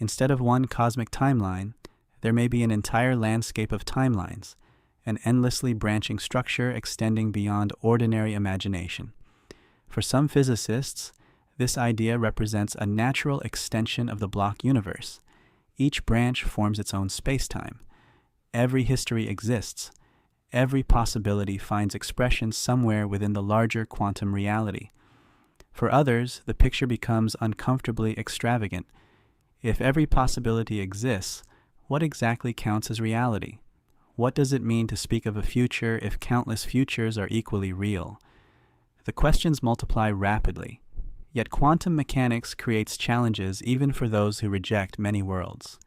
Instead of one cosmic timeline, there may be an entire landscape of timelines, an endlessly branching structure extending beyond ordinary imagination. For some physicists, this idea represents a natural extension of the block universe. Each branch forms its own spacetime. Every history exists. Every possibility finds expression somewhere within the larger quantum reality. For others, the picture becomes uncomfortably extravagant. If every possibility exists, what exactly counts as reality? What does it mean to speak of a future if countless futures are equally real? The questions multiply rapidly. Yet quantum mechanics creates challenges even for those who reject many worlds.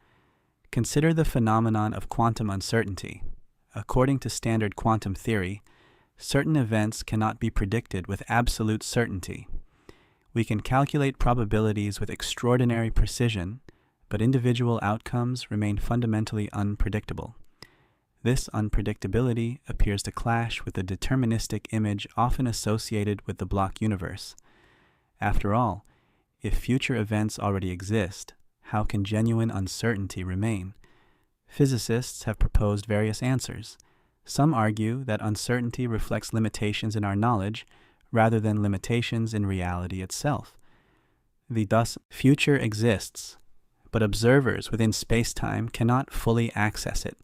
Consider the phenomenon of quantum uncertainty. According to standard quantum theory, certain events cannot be predicted with absolute certainty. We can calculate probabilities with extraordinary precision, but individual outcomes remain fundamentally unpredictable. This unpredictability appears to clash with the deterministic image often associated with the block universe. After all, if future events already exist, how can genuine uncertainty remain? Physicists have proposed various answers. Some argue that uncertainty reflects limitations in our knowledge rather than limitations in reality itself. Thus, future exists, but observers within space-time cannot fully access it.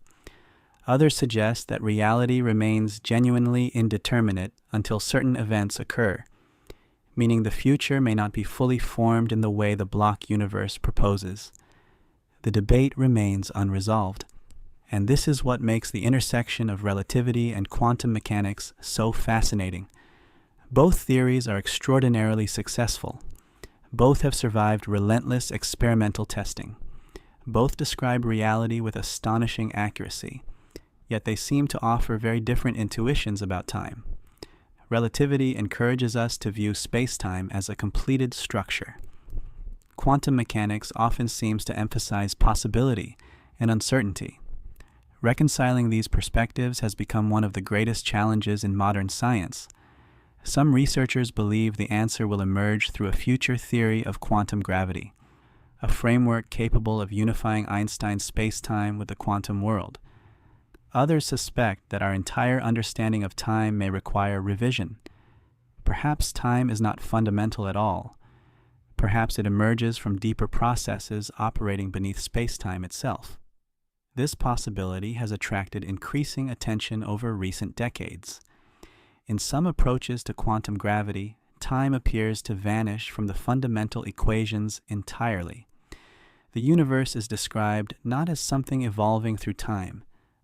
Others suggest that reality remains genuinely indeterminate until certain events occur, meaning the future may not be fully formed in the way the block universe proposes. The debate remains unresolved, and this is what makes the intersection of relativity and quantum mechanics so fascinating. Both theories are extraordinarily successful. Both have survived relentless experimental testing. Both describe reality with astonishing accuracy, yet they seem to offer very different intuitions about time. Relativity encourages us to view space-time as a completed structure. Quantum mechanics often seems to emphasize possibility and uncertainty. Reconciling these perspectives has become one of the greatest challenges in modern science. Some researchers believe the answer will emerge through a future theory of quantum gravity, a framework capable of unifying Einstein's space-time with the quantum world. Others suspect that our entire understanding of time may require revision. Perhaps time is not fundamental at all. Perhaps it emerges from deeper processes operating beneath space-time itself. This possibility has attracted increasing attention over recent decades. In some approaches to quantum gravity, time appears to vanish from the fundamental equations entirely. The universe is described not as something evolving through time,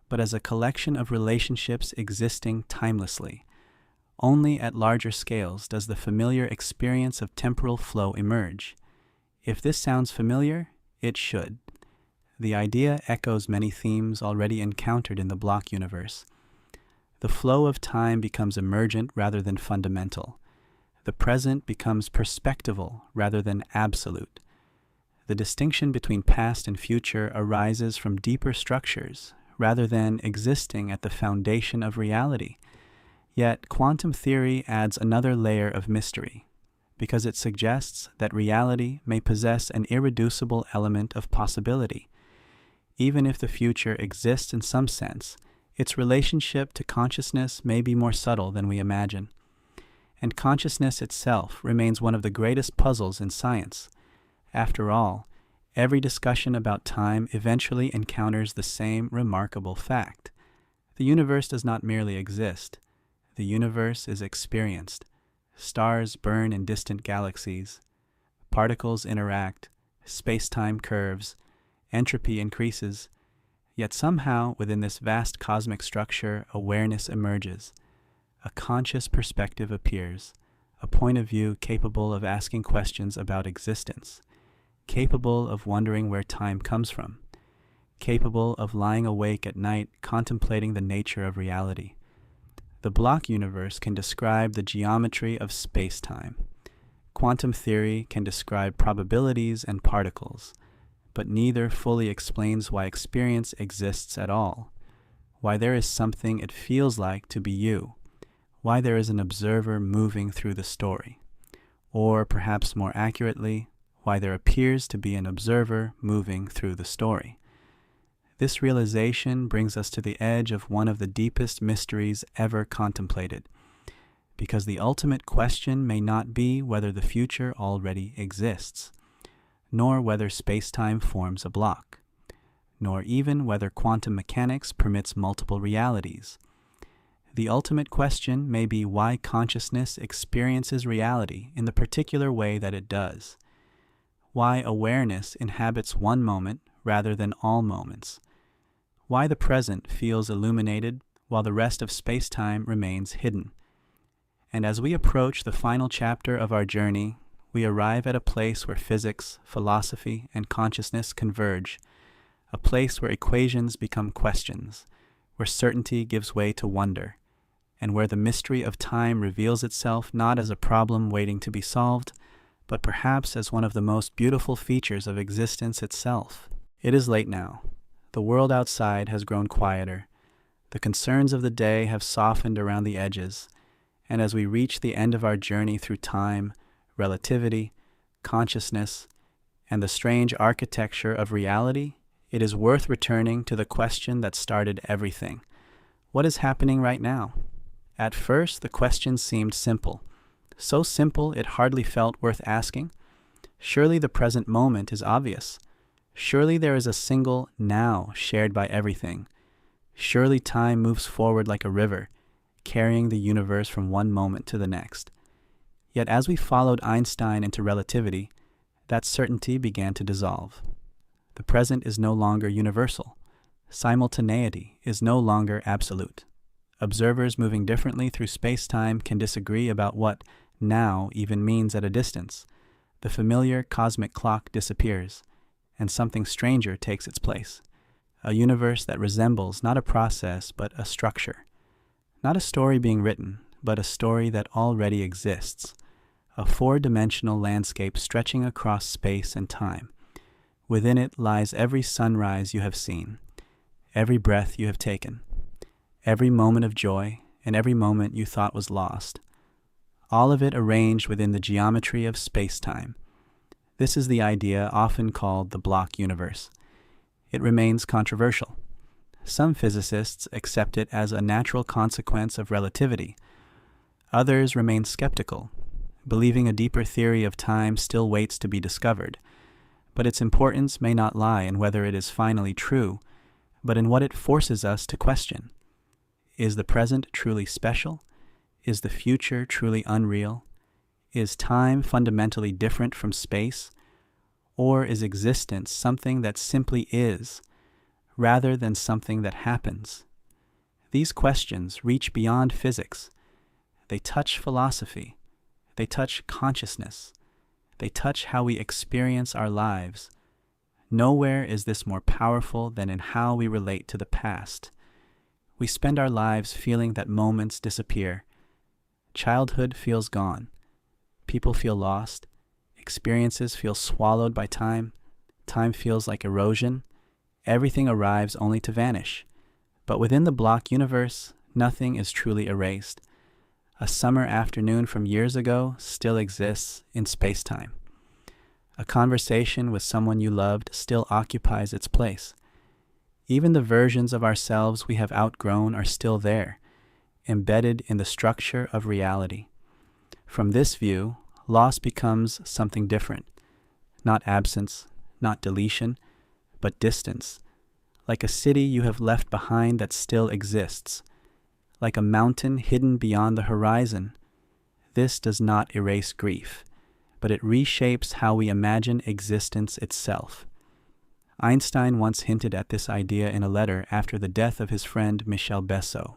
but as a collection of relationships existing timelessly. Only at larger scales does the familiar experience of temporal flow emerge. If this sounds familiar, it should. The idea echoes many themes already encountered in the block universe. The flow of time becomes emergent rather than fundamental. The present becomes perspectival rather than absolute. The distinction between past and future arises from deeper structures rather than existing at the foundation of reality. Yet quantum theory adds another layer of mystery, because it suggests that reality may possess an irreducible element of possibility. Even if the future exists in some sense, its relationship to consciousness may be more subtle than we imagine. And consciousness itself remains one of the greatest puzzles in science. After all, every discussion about time eventually encounters the same remarkable fact. The universe does not merely exist. The universe is experienced. Stars burn in distant galaxies. Particles interact. Space-time curves. Entropy increases. Yet somehow, within this vast cosmic structure, awareness emerges. A conscious perspective appears, a point of view capable of asking questions about existence, capable of wondering where time comes from, capable of lying awake at night contemplating the nature of reality. The block universe can describe the geometry of space-time. Quantum theory can describe probabilities and particles, but neither fully explains why experience exists at all, why there is something it feels like to be you, why there is an observer moving through the story, or perhaps more accurately, why there appears to be an observer moving through the story. This realization brings us to the edge of one of the deepest mysteries ever contemplated, because the ultimate question may not be whether the future already exists, nor whether space-time forms a block, nor even whether quantum mechanics permits multiple realities. The ultimate question may be why consciousness experiences reality in the particular way that it does, why awareness inhabits one moment rather than all moments, why the present feels illuminated while the rest of space-time remains hidden. And as we approach the final chapter of our journey, we arrive at a place where physics, philosophy, and consciousness converge, a place where equations become questions, where certainty gives way to wonder, and where the mystery of time reveals itself not as a problem waiting to be solved, but perhaps as one of the most beautiful features of existence itself. It is late now. The world outside has grown quieter. The concerns of the day have softened around the edges, and as we reach the end of our journey through time, relativity, consciousness, and the strange architecture of reality, it is worth returning to the question that started everything. What is happening right now? At first, the question seemed simple. So simple it hardly felt worth asking. Surely the present moment is obvious. Surely there is a single now shared by everything. Surely time moves forward like a river, carrying the universe from one moment to the next. Yet as we followed Einstein into relativity, that certainty began to dissolve. The present is no longer universal. Simultaneity is no longer absolute. Observers moving differently through space-time can disagree about what now even means at a distance. The familiar cosmic clock disappears, and something stranger takes its place. A universe that resembles not a process but a structure. Not a story being written, but a story that already exists. A four-dimensional landscape stretching across space and time. Within it lies every sunrise you have seen, every breath you have taken, every moment of joy, and every moment you thought was lost. All of it arranged within the geometry of space-time. This is the idea often called the block universe. It remains controversial. Some physicists accept it as a natural consequence of relativity. Others remain skeptical, believing a deeper theory of time still waits to be discovered. But its importance may not lie in whether it is finally true, but in what it forces us to question. Is the present truly special? Is the future truly unreal? Is time fundamentally different from space? Or is existence something that simply is, rather than something that happens? These questions reach beyond physics. They touch philosophy. They touch consciousness. They touch how we experience our lives. Nowhere is this more powerful than in how we relate to the past. We spend our lives feeling that moments disappear. Childhood feels gone. People feel lost. Experiences feel swallowed by time. Time feels like erosion. Everything arrives only to vanish. But within the block universe, nothing is truly erased. A summer afternoon from years ago still exists in spacetime. A conversation with someone you loved still occupies its place. Even the versions of ourselves we have outgrown are still there, embedded in the structure of reality. From this view, loss becomes something different. Not absence, not deletion, but distance. Like a city you have left behind that still exists. Like a mountain hidden beyond the horizon. This does not erase grief, but it reshapes how we imagine existence itself. Einstein once hinted at this idea in a letter after the death of his friend Michel Besso,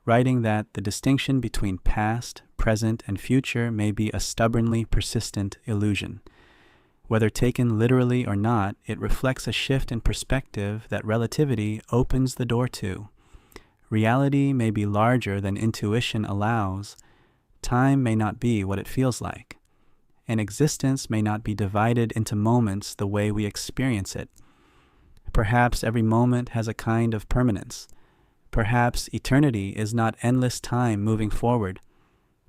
writing that the distinction between past, present, and future may be a stubbornly persistent illusion. Whether taken literally or not, it reflects a shift in perspective that relativity opens the door to. Reality may be larger than intuition allows. Time may not be what it feels like. And existence may not be divided into moments the way we experience it. Perhaps every moment has a kind of permanence. Perhaps eternity is not endless time moving forward.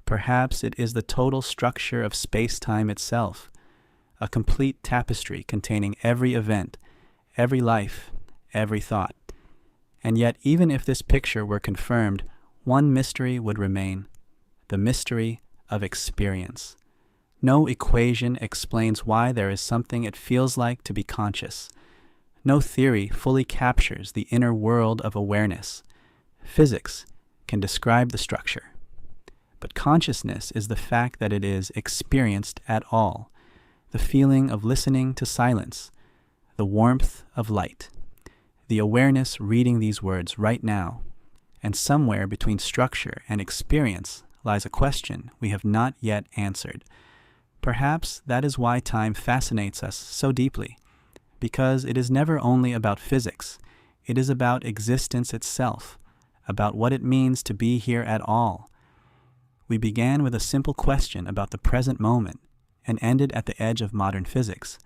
Perhaps it is the total structure of space-time itself, a complete tapestry containing every event, every life, every thought. And yet, even if this picture were confirmed, one mystery would remain: the mystery of experience. No equation explains why there is something it feels like to be conscious. No theory fully captures the inner world of awareness. Physics can describe the structure. But consciousness is the fact that it is experienced at all. The feeling of listening to silence. The warmth of light. The awareness reading these words right now. And somewhere between structure and experience lies a question we have not yet answered. Perhaps that is why time fascinates us so deeply, because it is never only about physics. It is about existence itself, about what it means to be here at all. We began with a simple question about the present moment and ended at the edge of modern physics,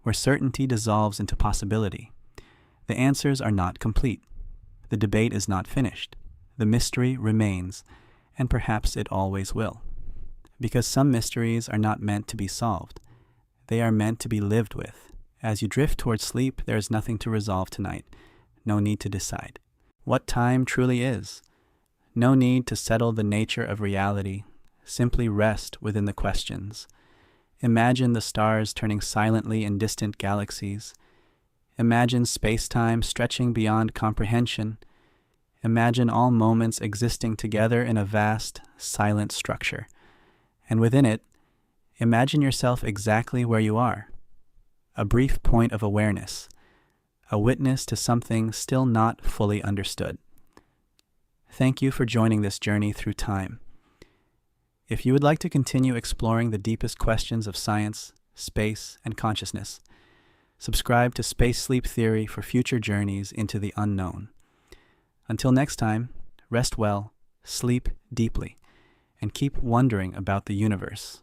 where certainty dissolves into possibility. The answers are not complete. The debate is not finished. The mystery remains, and perhaps it always will. Because some mysteries are not meant to be solved. They are meant to be lived with. As you drift towards sleep, there is nothing to resolve tonight. No need to decide what time truly is. No need to settle the nature of reality. Simply rest within the questions. Imagine the stars turning silently in distant galaxies. Imagine space-time stretching beyond comprehension. Imagine all moments existing together in a vast, silent structure. And within it, imagine yourself exactly where you are. A brief point of awareness. A witness to something still not fully understood. Thank you for joining this journey through time. If you would like to continue exploring the deepest questions of science, space, and consciousness, subscribe to Space Sleep Theory for future journeys into the unknown. Until next time, rest well, sleep deeply, and keep wondering about the universe.